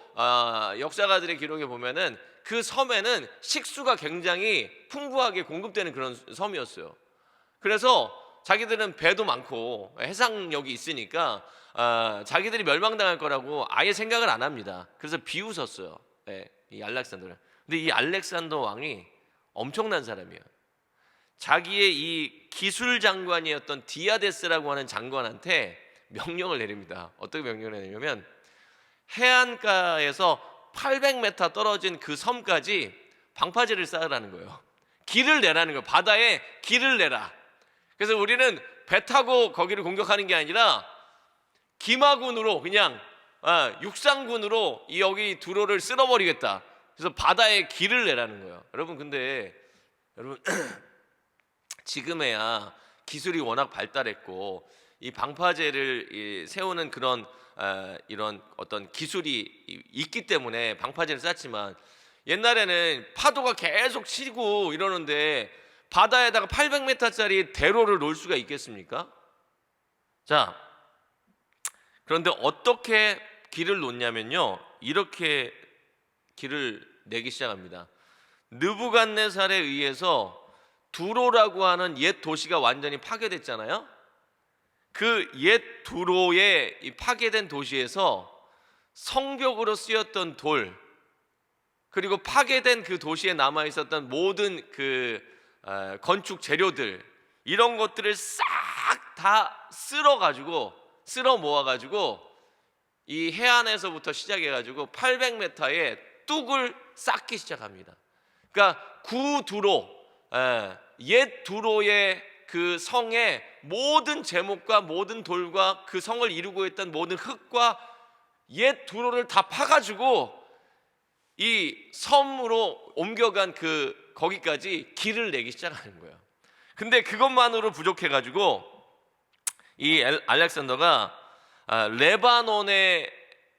역사가들의 기록에 보면은 그 섬에는 식수가 굉장히 풍부하게 공급되는 그런 섬이었어요. 그래서 자기들은 배도 많고 해상력이 있으니까 자기들이 멸망당할 거라고 아예 생각을 안 합니다. 그래서 비웃었어요. 이 알렉산더를. 근데 이 알렉산더 왕이 엄청난 사람이에요. 자기의 이 기술 장관이었던 디아데스라고 하는 장관한테 명령을 내립니다. 어떻게 명령을 내냐면 해안가에서 800m 떨어진 그 섬까지 방파제를 쌓으라는 거예요. 길을 내라는 거예요. 바다에 길을 내라. 그래서 우리는 배 타고 거기를 공격하는 게 아니라 기마군으로 그냥 육상군으로 여기 두로를 쓸어버리겠다. 그래서 바다에 길을 내라는 거예요. 여러분 근데 지금에야 기술이 워낙 발달했고 이 방파제를 세우는 그런 이런 어떤 기술이 있기 때문에 방파제를 쌓지만 옛날에는 파도가 계속 치고 이러는데 바다에다가 800m짜리 대로를 놓을 수가 있겠습니까? 자, 그런데 어떻게 길을 놓냐면요, 이렇게 길을 내기 시작합니다. 느부갓네살에 의해서 두로라고 하는 옛 도시가 완전히 파괴됐잖아요. 그 옛 두로의 이 파괴된 도시에서 성벽으로 쓰였던 돌, 그리고 파괴된 그 도시에 남아 있었던 모든 그 건축 재료들, 이런 것들을 싹 다 쓸어 모아가지고 이 해안에서부터 시작해가지고 800m의 뚝을 쌓기 시작합니다. 그러니까 구두로, 옛 두로의 그 성의 모든 제목과 모든 돌과 그 성을 이루고 있던 모든 흙과 옛 두로를 다 파가지고 이 섬으로 옮겨간 거기까지 길을 내기 시작하는 거예요. 근데 그것만으로 부족해가지고 이 알렉산더가 레바논의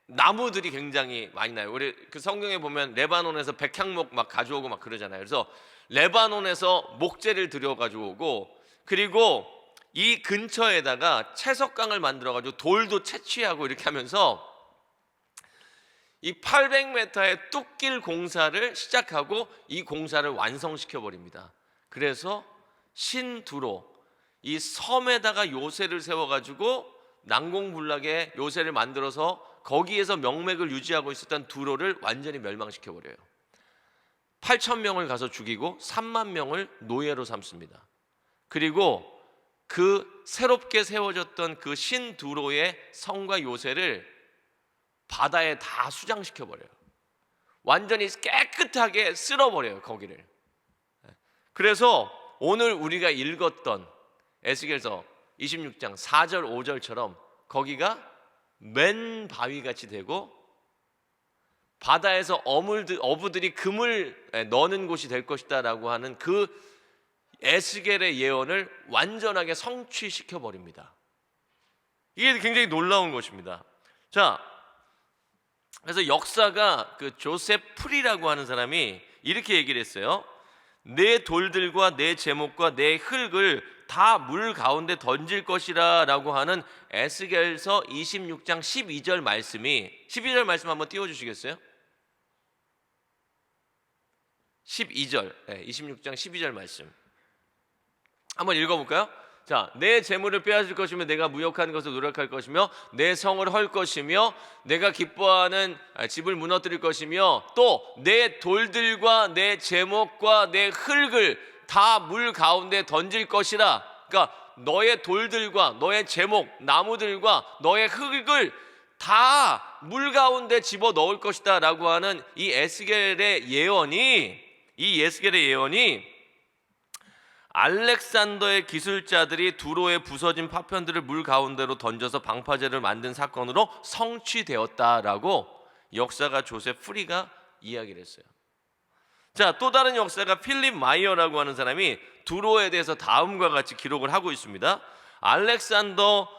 나무들이 굉장히 많이 나요. 우리 그 성경에 보면 레바논에서 백향목 막 가져오고 막 그러잖아요. 그래서 레바논에서 목재를 들여가지고 오고, 그리고 이 근처에다가 채석강을 만들어가지고 돌도 채취하고 이렇게 하면서 이 800m의 뚝길 공사를 시작하고 이 공사를 완성시켜 버립니다. 그래서 신두로, 이 섬에다가 요새를 세워가지고 난공불락의 요새를 만들어서 거기에서 명맥을 유지하고 있었던 두로를 완전히 멸망시켜 버려요. 8,000명을 가서 죽이고 3만 명을 노예로 삼습니다. 그리고 그 새롭게 세워졌던 그 신두로의 성과 요새를 바다에 다 수장시켜 버려요. 완전히 깨끗하게 쓸어버려요, 거기를. 그래서 오늘 우리가 읽었던 에스겔서 26장 4절 5절처럼 거기가 맨 바위같이 되고 바다에서 어부들이 금을 넣는 곳이 될 것이다 라고 하는 그 에스겔의 예언을 완전하게 성취시켜 버립니다. 이게 굉장히 놀라운 것입니다. 자, 그래서 역사가 그 조셉 프리라고 하는 사람이 이렇게 얘기를 했어요. 내 돌들과 내 제목과 내 흙을 다 물 가운데 던질 것이라 라고 하는 에스겔서 26장 12절 말씀이 12절 말씀 한번 띄워주시겠어요? 12절 26장 12절 말씀 한번 읽어볼까요? 자, 내 재물을 빼앗을 것이며 내가 무역하는 것을 노력할 것이며 내 성을 헐 것이며 내가 기뻐하는 집을 무너뜨릴 것이며 또 내 돌들과 내 제목과 내 흙을 다 물 가운데 던질 것이라. 그러니까 너의 돌들과 너의 제목, 나무들과 너의 흙을 다 물 가운데 집어 넣을 것이다 라고 하는 이 에스겔의 예언이 알렉산더의 기술자들이 두로에 부서진 파편들을 물 가운데로 던져서 방파제를 만든 사건으로 성취되었다라고 역사가 조셉 프리가 이야기를 했어요. 자, 또 다른 역사가 필립 마이어라고 하는 사람이 두로에 대해서 다음과 같이 기록을 하고 있습니다. 알렉산더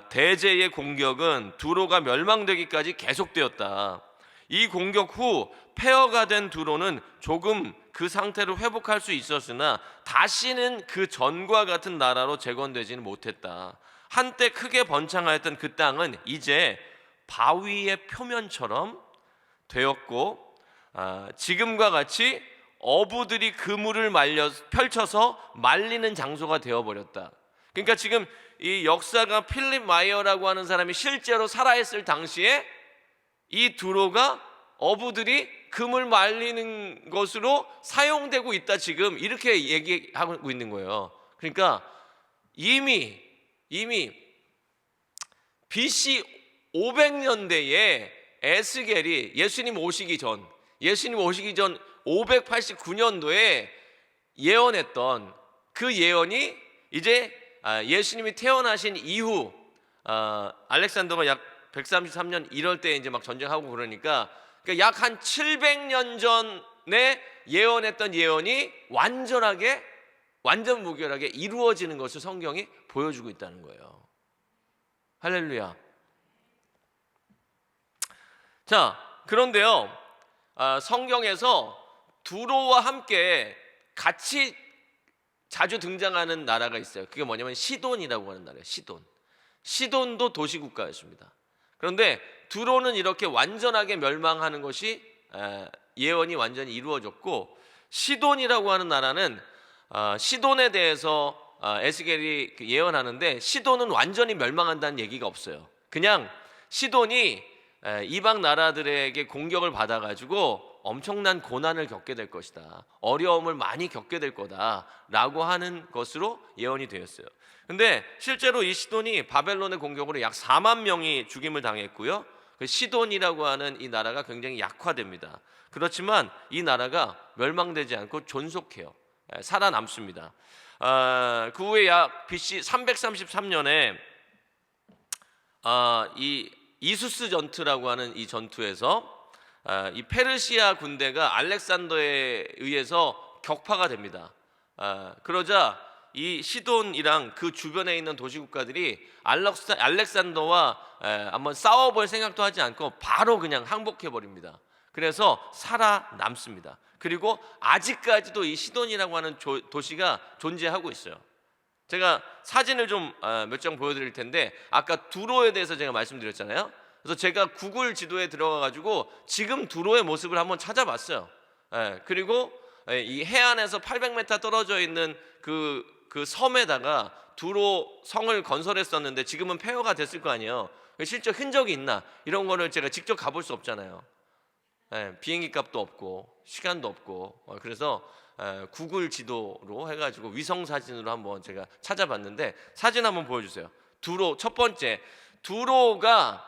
대제의 공격은 두로가 멸망되기까지 계속되었다. 이 공격 후 폐허가 된 두로는 조금 그 상태를 회복할 수 있었으나 다시는 그 전과 같은 나라로 재건되지는 못했다. 한때 크게 번창하였던 그 땅은 이제 바위의 표면처럼 되었고 지금과 같이 어부들이 그물을 펼쳐서 말리는 장소가 되어버렸다. 그러니까 지금 이 역사가 필립 마이어라고 하는 사람이 실제로 살아있을 당시에 이 두로가 어부들이 금을 말리는 것으로 사용되고 있다 지금 이렇게 얘기하고 있는 거예요. 그러니까 이미 BC 500년대에 에스겔이 예수님 오시기 전 589년도에 예언했던 그 예언이 이제 예수님이 태어나신 이후 알렉산더가 약 133년 이럴 때 이제 막 전쟁하고 그러니까 약 한 700년 전에 예언했던 예언이 완전 무결하게 이루어지는 것을 성경이 보여주고 있다는 거예요. 할렐루야. 자, 그런데요, 성경에서 두로와 함께 같이 자주 등장하는 나라가 있어요. 그게 뭐냐면 시돈이라고 하는 나라예요. 시돈도 도시국가였습니다. 그런데 두로는 이렇게 완전하게 멸망하는 것이 예언이 완전히 이루어졌고, 시돈이라고 하는 나라는 시돈에 대해서 에스겔이 예언하는데 시돈은 완전히 멸망한다는 얘기가 없어요. 그냥 시돈이 이방 나라들에게 공격을 받아가지고 엄청난 고난을 겪게 될 것이다, 어려움을 많이 겪게 될 거다라고 하는 것으로 예언이 되었어요. 근데 실제로 이 시돈이 바벨론의 공격으로 약 4만 명이 죽임을 당했고요. 그 시돈이라고 하는 이 나라가 굉장히 약화됩니다. 그렇지만 이 나라가 멸망되지 않고 존속해요. 살아남습니다. 그 후에 약 BC 333년에 이 이수스 전투라고 하는 이 전투에서 이 페르시아 군대가 알렉산더에 의해서 격파가 됩니다. 그러자 이 시돈이랑 그 주변에 있는 도시국가들이 알렉산더와 한번 싸워볼 생각도 하지 않고 바로 그냥 항복해 버립니다. 그래서 살아남습니다. 그리고 아직까지도 이 시돈이라고 하는 도시가 존재하고 있어요. 제가 사진을 좀 몇 장 보여드릴 텐데, 아까 두로에 대해서 제가 말씀드렸잖아요. 그래서 제가 구글 지도에 들어가가지고 지금 두로의 모습을 한번 찾아봤어요. 그리고 이 해안에서 800m 떨어져 있는 그 섬에다가 두로 성을 건설했었는데 지금은 폐허가 됐을 거 아니에요. 실제 흔적이 있나 이런 거를 제가 직접 가볼 수 없잖아요. 비행기 값도 없고 시간도 없고, 그래서 구글 지도로 해가지고 위성 사진으로 한번 제가 찾아봤는데, 사진 한번 보여주세요. 두로, 첫 번째 두로가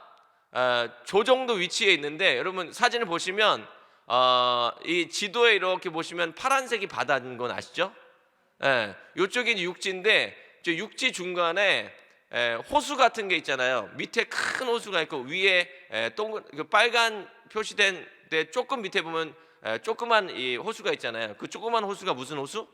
조정도 위치에 있는데, 여러분 사진을 보시면 이 지도에 이렇게 보시면 파란색이 바다인 건 아시죠? 이쪽이 육지인데 저 육지 중간에 호수 같은 게 있잖아요. 밑에 큰 호수가 있고 위에 빨간 표시된 데 조금 밑에 보면 조그만 이 호수가 있잖아요. 그 조그만 호수가 무슨 호수?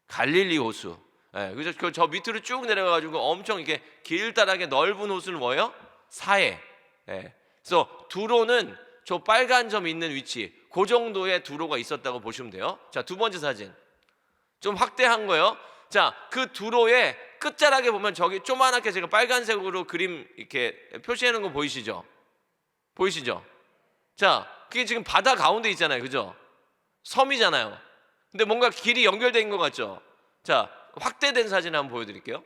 갈릴리 호수. 그래서 저 밑으로 쭉 내려가지고 엄청 이렇게 길다랗게 넓은 호수는 뭐예요? 사해. 그래서 두로는 저 빨간 점 있는 위치, 그 정도의 두로가 있었다고 보시면 돼요. 자, 두 번째 사진 좀 확대한 거예요. 자, 그 두로의 끝자락에 보면 저기 조그맣게 제가 빨간색으로 그림 이렇게 표시해 놓은 거 보이시죠? 보이시죠? 자, 그게 지금 바다 가운데 있잖아요, 그죠? 섬이잖아요. 근데 뭔가 길이 연결된 것 같죠? 자, 확대된 사진 한번 보여드릴게요.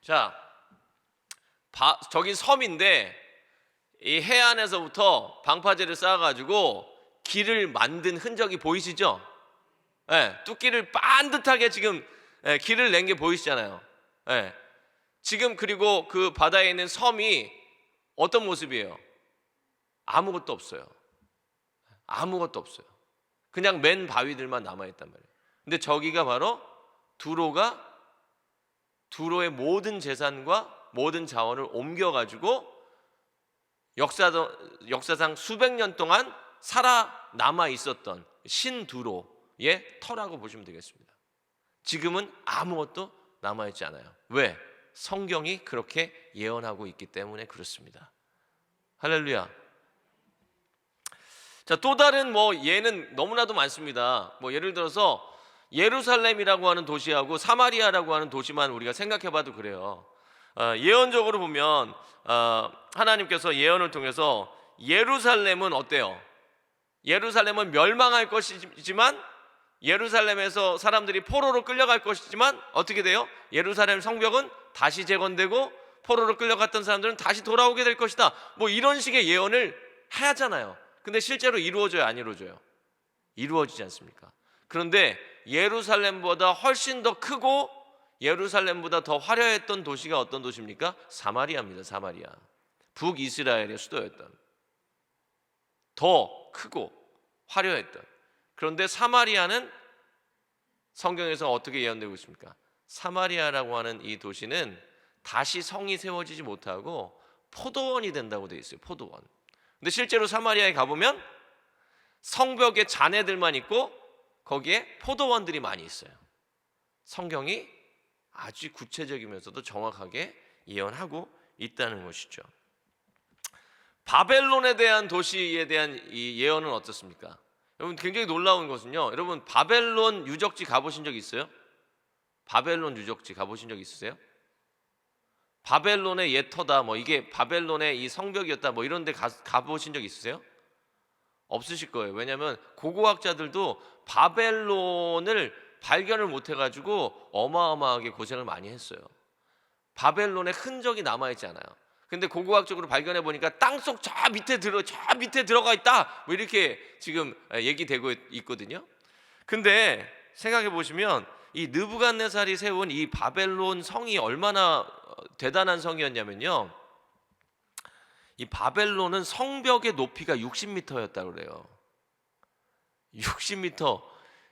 자, 저긴 섬인데 이 해안에서부터 방파제를 쌓아가지고 길을 만든 흔적이 보이시죠? 예, 뚝길을 반듯하게 지금 길을 낸 게 보이시잖아요. 예, 지금 그리고 그 바다에 있는 섬이 어떤 모습이에요? 아무것도 없어요. 아무것도 없어요. 그냥 맨 바위들만 남아있단 말이에요. 근데 저기가 바로 두로의 모든 재산과 모든 자원을 옮겨가지고 역사상 수백 년 동안 살아남아 있었던 신두로의 터라고 보시면 되겠습니다. 지금은 아무것도 남아있지 않아요. 왜? 성경이 그렇게 예언하고 있기 때문에 그렇습니다. 할렐루야. 자, 또 다른 예는 너무나도 많습니다. 예를 들어서 예루살렘이라고 하는 도시하고 사마리아라고 하는 도시만 우리가 생각해봐도 그래요. 예언적으로 보면 하나님께서 예언을 통해서 예루살렘은 어때요? 예루살렘은 멸망할 것이지만, 예루살렘에서 사람들이 포로로 끌려갈 것이지만 어떻게 돼요? 예루살렘 성벽은 다시 재건되고 포로로 끌려갔던 사람들은 다시 돌아오게 될 것이다. 이런 식의 예언을 하잖아요. 근데 실제로 이루어져요, 안 이루어져요? 이루어지지 않습니까? 그런데 예루살렘보다 훨씬 더 크고 예루살렘보다 더 화려했던 도시가 어떤 도시입니까? 사마리아입니다. 사마리아. 북이스라엘의 수도였던, 더 크고 화려했던. 그런데 사마리아는 성경에서 어떻게 예언되고 있습니까? 사마리아라고 하는 이 도시는 다시 성이 세워지지 못하고 포도원이 된다고 되어 있어요. 포도원. 근데 실제로 사마리아에 가보면 성벽에 잔해들만 있고 거기에 포도원들이 많이 있어요. 성경이 아주 구체적이면서도 정확하게 예언하고 있다는 것이죠. 바벨론에 대한 도시에 대한 이 예언은 어떻습니까? 여러분, 굉장히 놀라운 것은요, 여러분 바벨론 유적지 가보신 적 있어요? 바벨론 유적지 가보신 적 있으세요? 바벨론의 옛 터다, 이게 바벨론의 이 성벽이었다, 이런 데 가보신 적 있으세요? 없으실 거예요. 왜냐하면 고고학자들도 바벨론을 발견을 못해가지고 어마어마하게 고생을 많이 했어요. 바벨론의 흔적이 남아있지 않아요. 근데 고고학적으로 발견해 보니까 땅속 저 밑에 들어가 있다, 이렇게 지금 얘기되고 있거든요. 근데 생각해 보시면 이 느부갓네살이 세운 이 바벨론 성이 얼마나 대단한 성이었냐면요, 이 바벨론은 성벽의 높이가 60m였다고 그래요.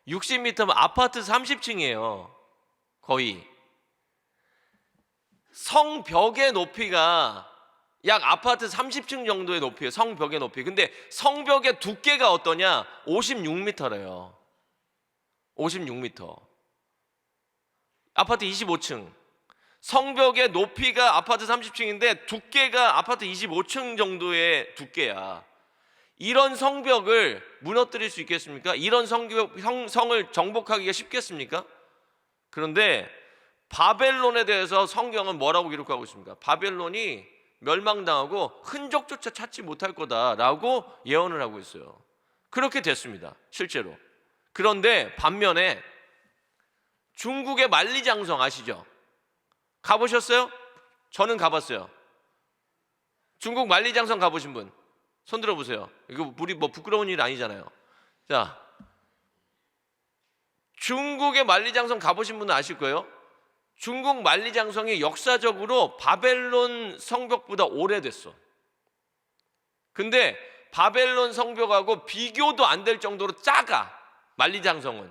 60m면 아파트 30층이에요. 거의. 성벽의 높이가 약 아파트 30층 정도의 높이에요. 성벽의 높이. 근데 성벽의 두께가 어떠냐? 56m래요. 56m. 아파트 25층. 성벽의 높이가 아파트 30층인데 두께가 아파트 25층 정도의 두께야. 이런 성벽을 무너뜨릴 수 있겠습니까? 이런 성을 정복하기가 쉽겠습니까? 그런데 바벨론에 대해서 성경은 뭐라고 기록하고 있습니까? 바벨론이 멸망당하고 흔적조차 찾지 못할 거다라고 예언을 하고 있어요. 그렇게 됐습니다, 실제로. 그런데 반면에 중국의 만리장성 아시죠? 가보셨어요? 저는 가봤어요. 중국 만리장성 가보신 분 손 들어보세요. 이거 우리 부끄러운 일 아니잖아요. 자, 중국의 만리장성 가보신 분은 아실 거예요. 중국 만리장성이 역사적으로 바벨론 성벽보다 오래됐어. 근데 바벨론 성벽하고 비교도 안 될 정도로 작아. 만리장성은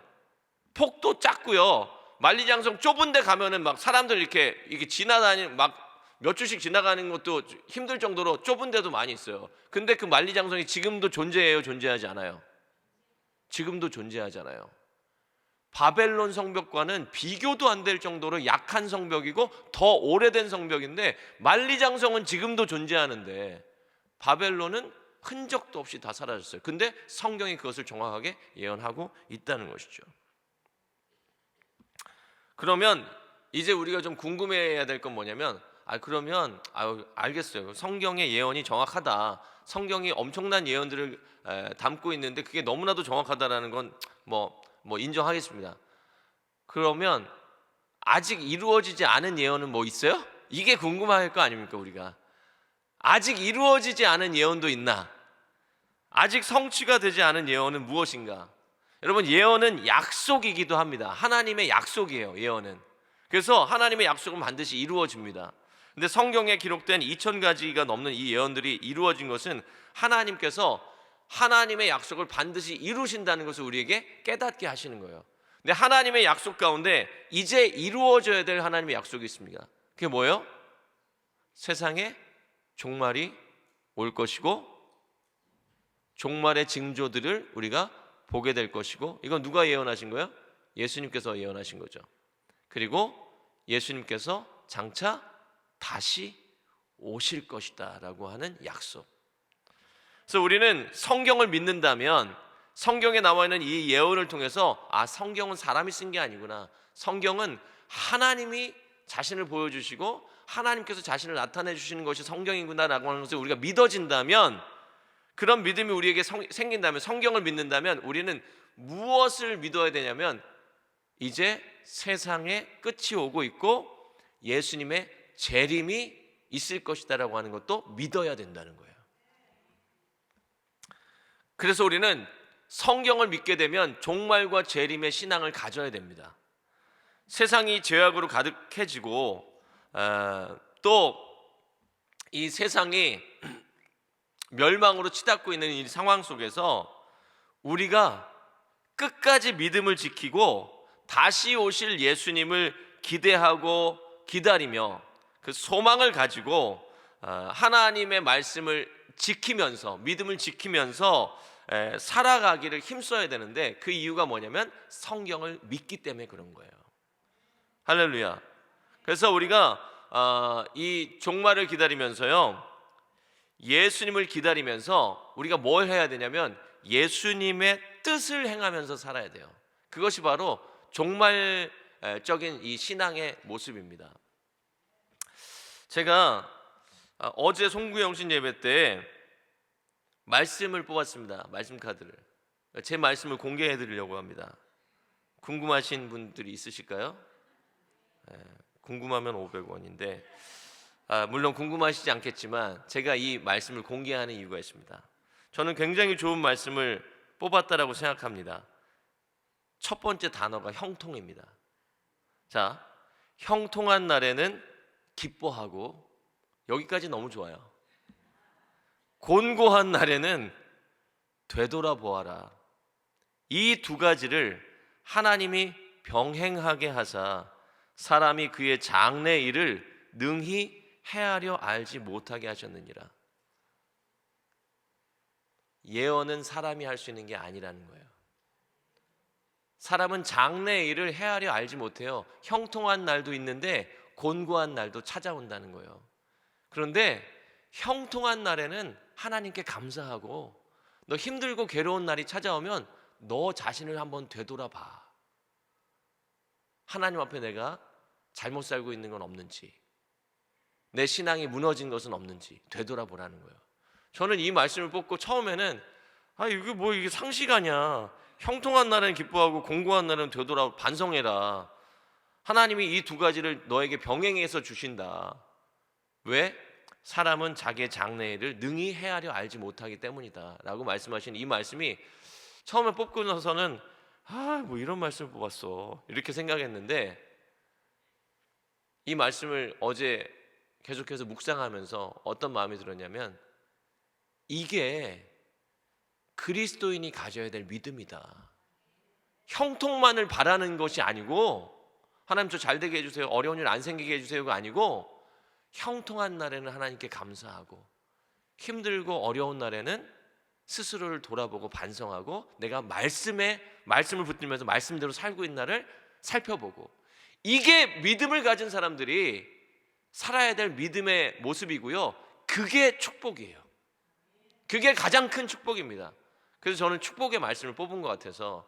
폭도 작고요. 만리장성 좁은 데 가면은 막 사람들 이렇게 지나다니는, 막 몇 주씩 지나가는 것도 힘들 정도로 좁은 데도 많이 있어요. 근데 그 만리장성이 지금도 존재해요, 존재하지 않아요? 지금도 존재하지 않아요. 바벨론 성벽과는 비교도 안 될 정도로 약한 성벽이고 더 오래된 성벽인데, 만리장성은 지금도 존재하는데 바벨론은 흔적도 없이 다 사라졌어요. 근데 성경이 그것을 정확하게 예언하고 있다는 것이죠. 그러면 이제 우리가 좀 궁금해야 될 건 뭐냐면, 그러면 알겠어요. 성경의 예언이 정확하다. 성경이 엄청난 예언들을 담고 있는데 그게 너무나도 정확하다라는 건 뭐 인정하겠습니다. 그러면 아직 이루어지지 않은 예언은 뭐 있어요? 이게 궁금할 거 아닙니까, 우리가? 아직 이루어지지 않은 예언도 있나? 아직 성취가 되지 않은 예언은 무엇인가? 여러분, 예언은 약속이기도 합니다. 하나님의 약속이에요, 예언은. 그래서 하나님의 약속은 반드시 이루어집니다. 근데 성경에 기록된 2000가지가 넘는 이 예언들이 이루어진 것은 하나님께서 하나님의 약속을 반드시 이루신다는 것을 우리에게 깨닫게 하시는 거예요. 근데 하나님의 약속 가운데 이제 이루어져야 될 하나님의 약속이 있습니다. 그게 뭐예요? 세상에 종말이 올 것이고 종말의 징조들을 우리가 보게 될 것이고, 이건 누가 예언하신 거예요? 예수님께서 예언하신 거죠. 그리고 예수님께서 장차 다시 오실 것이다 라고 하는 약속. 그래서 우리는 성경을 믿는다면 성경에 나와 있는 이 예언을 통해서 성경은 사람이 쓴 게 아니구나, 성경은 하나님이 자신을 보여주시고 하나님께서 자신을 나타내 주시는 것이 성경이구나 라고 하는 것을 우리가 믿어진다면, 그런 믿음이 우리에게 생긴다면, 성경을 믿는다면 우리는 무엇을 믿어야 되냐면, 이제 세상에 끝이 오고 있고 예수님의 재림이 있을 것이다 라고 하는 것도 믿어야 된다는 거예요. 그래서 우리는 성경을 믿게 되면 종말과 재림의 신앙을 가져야 됩니다. 세상이 죄악으로 가득해지고 또 이 세상이 멸망으로 치닫고 있는 이 상황 속에서 우리가 끝까지 믿음을 지키고 다시 오실 예수님을 기대하고 기다리며 그 소망을 가지고 하나님의 말씀을 지키면서, 믿음을 지키면서 살아가기를 힘써야 되는데, 그 이유가 뭐냐면 성경을 믿기 때문에 그런 거예요. 할렐루야. 그래서 우리가 이 종말을 기다리면서요, 예수님을 기다리면서 우리가 뭘 해야 되냐면 예수님의 뜻을 행하면서 살아야 돼요. 그것이 바로 종말적인 이 신앙의 모습입니다. 제가 어제 송구영신 예배 때 말씀을 뽑았습니다. 말씀 카드를. 제 말씀을 공개해 드리려고 합니다. 궁금하신 분들이 있으실까요? 궁금하면 500원인데 물론 궁금하시지 않겠지만 제가 이 말씀을 공개하는 이유가 있습니다. 저는 굉장히 좋은 말씀을 뽑았다라고 생각합니다. 첫 번째 단어가 형통입니다. 자, 형통한 날에는 기뻐하고, 여기까지 너무 좋아요. 곤고한 날에는 되돌아보아라. 이 두 가지를 하나님이 병행하게 하사 사람이 그의 장래 일을 능히 헤아려 알지 못하게 하셨느니라. 예언은 사람이 할 수 있는 게 아니라는 거예요. 사람은 장래 일을 헤아려 알지 못해요. 형통한 날도 있는데 곤고한 날도 찾아온다는 거예요. 그런데 형통한 날에는 하나님께 감사하고, 너 힘들고 괴로운 날이 찾아오면 너 자신을 한번 되돌아봐. 하나님 앞에 내가 잘못 살고 있는 건 없는지, 내 신앙이 무너진 것은 없는지 되돌아보라는 거예요. 저는 이 말씀을 뽑고 처음에는 이게 뭐 이게 상식 아니야. 형통한 날은 기뻐하고 곤고한 날은 되돌아 반성해라. 하나님이 이 두 가지를 너에게 병행해서 주신다. 왜? 사람은 자기의 장래일을 능히 헤아려 알지 못하기 때문이다 라고 말씀하신 이 말씀이 처음에 뽑고 나서는 뭐 이런 말씀을 뽑았어 이렇게 생각했는데, 이 말씀을 어제 계속해서 묵상하면서 어떤 마음이 들었냐면, 이게 그리스도인이 가져야 될 믿음이다. 형통만을 바라는 것이 아니고, 하나님 저 잘 되게 해주세요, 어려운 일 안 생기게 해주세요가 아니고, 형통한 날에는 하나님께 감사하고, 힘들고 어려운 날에는 스스로를 돌아보고 반성하고, 내가 말씀을 붙들면서 말씀대로 살고 있는 날을 살펴보고, 이게 믿음을 가진 사람들이 살아야 될 믿음의 모습이고요, 그게 축복이에요. 그게 가장 큰 축복입니다. 그래서 저는 축복의 말씀을 뽑은 것 같아서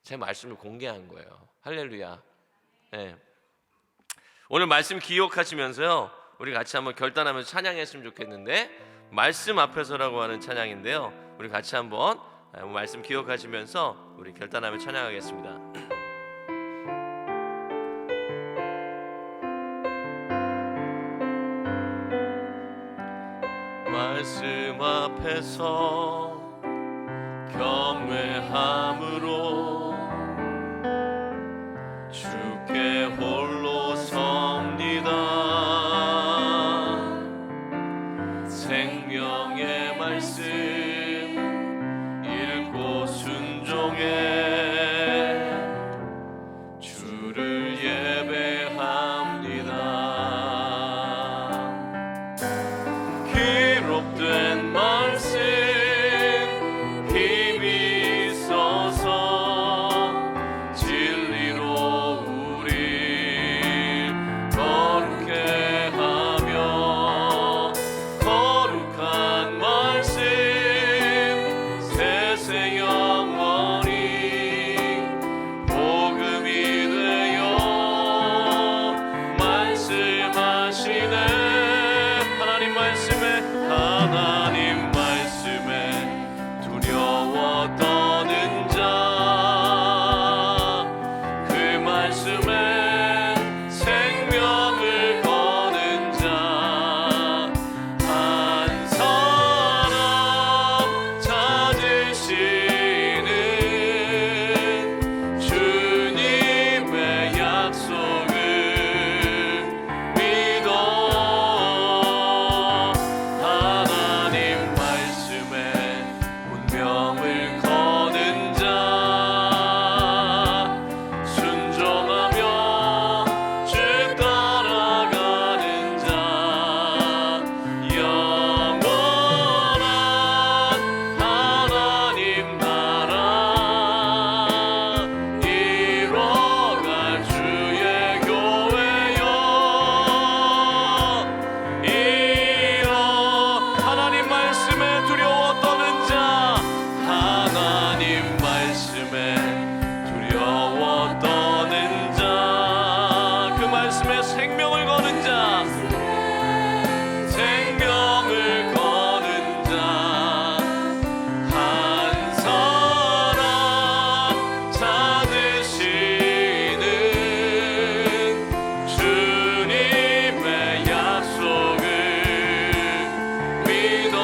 제 말씀을 공개한 거예요. 할렐루야. 네. 오늘 말씀 기억하시면서요, 우리 같이 한번 결단하면서 찬양했으면 좋겠는데, 말씀 앞에서라고 하는 찬양인데요, 우리 같이 한번 말씀 기억하시면서 우리 결단하며 찬양하겠습니다. 말씀 앞에서 경외함으로 주께 홀로 섭니다. 생명의 말씀 읽고 순종해 주를 예배합니다. 기록된 말씀 힘이 있어서 진리로 우리 거룩해 하며 거룩한 말씀 세세 영원히 복음이 되어 말씀하시네. 하나님 말씀에 두려워 떠는 자, 그 말씀에 생명을 거는 자, 한 사람 찾으시는 주님의 약속을 믿어 하나님 말씀에 운명을 거는 자, 순종하며 주 따라가는 자, 영원한 하나님 나라 이뤄갈 주의 교회여. 하나님 말씀에 두려워 떠는 자, 하나님 말씀에 두려워 떠는 자, 그 말씀에 생명을 거는 자, 생명을 거는 자, 한 사람 찾으시는 주님의 약속을 믿어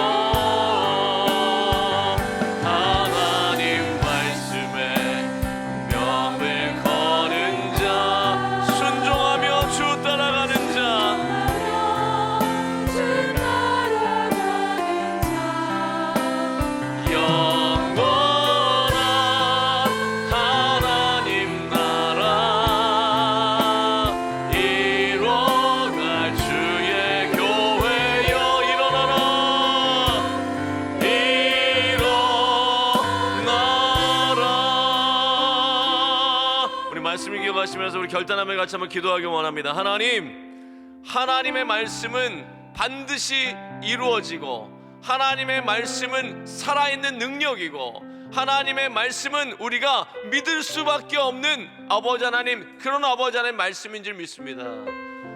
하나님 말씀에 운명을 거는 자, 순종하며 주 따라가는 자, 영원한 하나님 나라 이뤄갈 주의 교회여. 일어나라 일어나라. 우리 말씀을 기억하시면서 우리 결단함을 같이 한번 기도하기 원합니다. 하나님의 말씀은 반드시 이루어지고, 하나님의 말씀은 살아있는 능력이고, 하나님의 말씀은 우리가 믿을 수밖에 없는 아버지 하나님, 그런 아버지 하나님 말씀인 줄 믿습니다.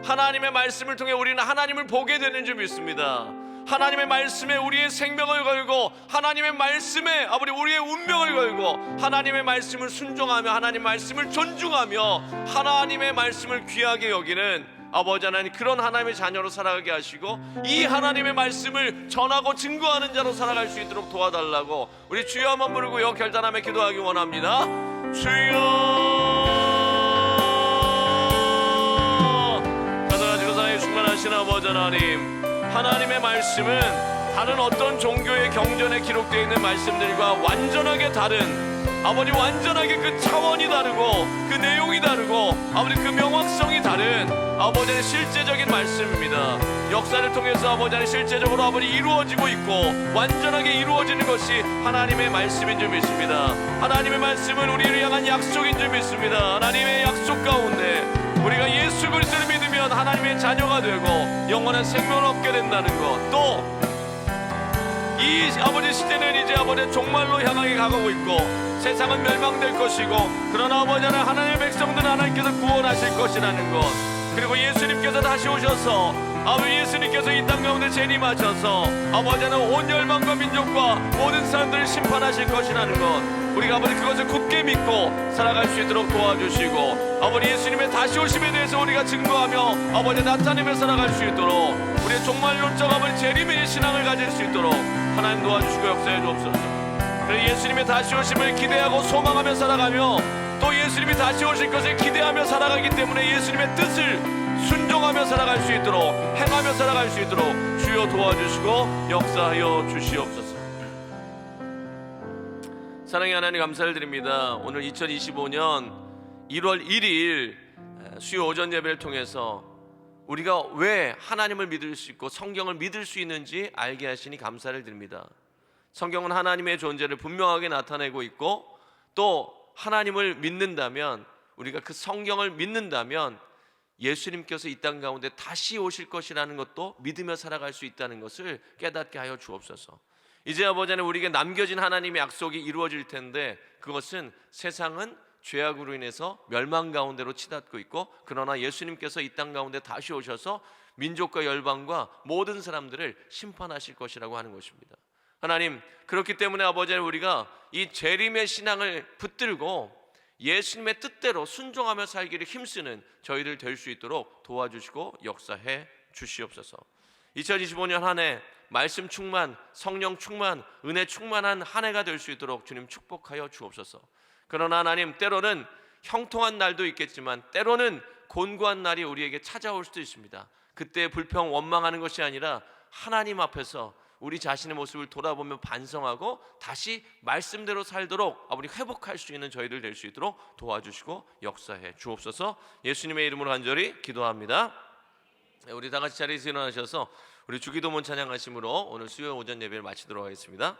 하나님의 말씀을 통해 우리는 하나님을 보게 되는 줄 믿습니다. 하나님의 말씀에 우리의 생명을 걸고, 하나님의 말씀에 아버지 우리의 운명을 걸고, 하나님의 말씀을 순종하며 하나님의 말씀을 존중하며 하나님의 말씀을 귀하게 여기는 아버지 하나님, 그런 하나님의 자녀로 살아가게 하시고, 이 하나님의 말씀을 전하고 증거하는 자로 살아갈 수 있도록 도와달라고 우리 주여 한번 부르고 결단하며 기도하기 원합니다. 주여, 가져가지고 사랑에 충만하신 아버지 하나님, 하나님의 말씀은 다른 어떤 종교의 경전에 기록되어 있는 말씀들과 완전하게 다른, 아버지 완전하게 그 차원이 다르고 그 내용이 다르고 아버지 그 명확성이 다른 아버지의 실제적인 말씀입니다. 역사를 통해서 아버지는 실제적으로 아버지 이루어지고 있고 완전하게 이루어지는 것이 하나님의 말씀인 줄 믿습니다. 하나님의 말씀은 우리를 향한 약속인 줄 믿습니다. 하나님의 약속 가운데 우리가 예수 그리스도를 믿으면 하나님의 자녀가 되고 영원한 생명을 얻게 된다는 것, 또 이 아버지 시대는 이제 아버지 종말로 향하게 가고 있고 세상은 멸망될 것이고, 그러나 아버지 하나님의 백성들은 하나님께서 구원하실 것이라는 것, 그리고 예수님께서 다시 오셔서 아버지 예수님께서 이 땅 가운데 재림하셔서 아버지는 온 열방과 민족과 모든 사람들을 심판하실 것이라는 것, 우리가 아버지 그것을 굳게 믿고 살아갈 수 있도록 도와주시고, 아버지 예수님의 다시 오심에 대해서 우리가 증거하며 아버지 나타내며 살아갈 수 있도록, 우리의 종말론적 아버지 재림의 신앙을 가질 수 있도록 하나님 도와주시고 역사해 주옵소서. 그래서 예수님의 다시 오심을 기대하고 소망하며 살아가며, 또 예수님이 다시 오실 것을 기대하며 살아가기 때문에 예수님의 뜻을 순종하며 살아갈 수 있도록, 행하며 살아갈 수 있도록 주여 도와주시고 역사하여 주시옵소서. 사랑의 하나님, 감사를 드립니다. 오늘 2025년 1월 1일 수요 오전 예배를 통해서 우리가 왜 하나님을 믿을 수 있고 성경을 믿을 수 있는지 알게 하시니 감사를 드립니다. 성경은 하나님의 존재를 분명하게 나타내고 있고, 또 하나님을 믿는다면, 우리가 그 성경을 믿는다면 예수님께서 이 땅 가운데 다시 오실 것이라는 것도 믿으며 살아갈 수 있다는 것을 깨닫게 하여 주옵소서. 이제 아버지는 우리에게 남겨진 하나님의 약속이 이루어질 텐데, 그것은 세상은 죄악으로 인해서 멸망 가운데로 치닫고 있고, 그러나 예수님께서 이 땅 가운데 다시 오셔서 민족과 열방과 모든 사람들을 심판하실 것이라고 하는 것입니다. 하나님, 그렇기 때문에 아버지는 우리가 이 재림의 신앙을 붙들고 예수님의 뜻대로 순종하며 살기를 힘쓰는 저희들 될 수 있도록 도와주시고 역사해 주시옵소서. 2025년 한 해 말씀 충만, 성령 충만, 은혜 충만한 한 해가 될 수 있도록 주님 축복하여 주옵소서. 그러나 하나님, 때로는 형통한 날도 있겠지만 때로는 곤고한 날이 우리에게 찾아올 수도 있습니다. 그때 불평 원망하는 것이 아니라 하나님 앞에서 우리 자신의 모습을 돌아보며 반성하고 다시 말씀대로 살도록 아버지 회복할 수 있는 저희들 될 수 있도록 도와주시고 역사해 주옵소서. 예수님의 이름으로 간절히 기도합니다. 우리 다 같이 자리에서 일어나셔서 우리 주기도문 찬양하심으로 오늘 수요 오전 예배를 마치도록 하겠습니다.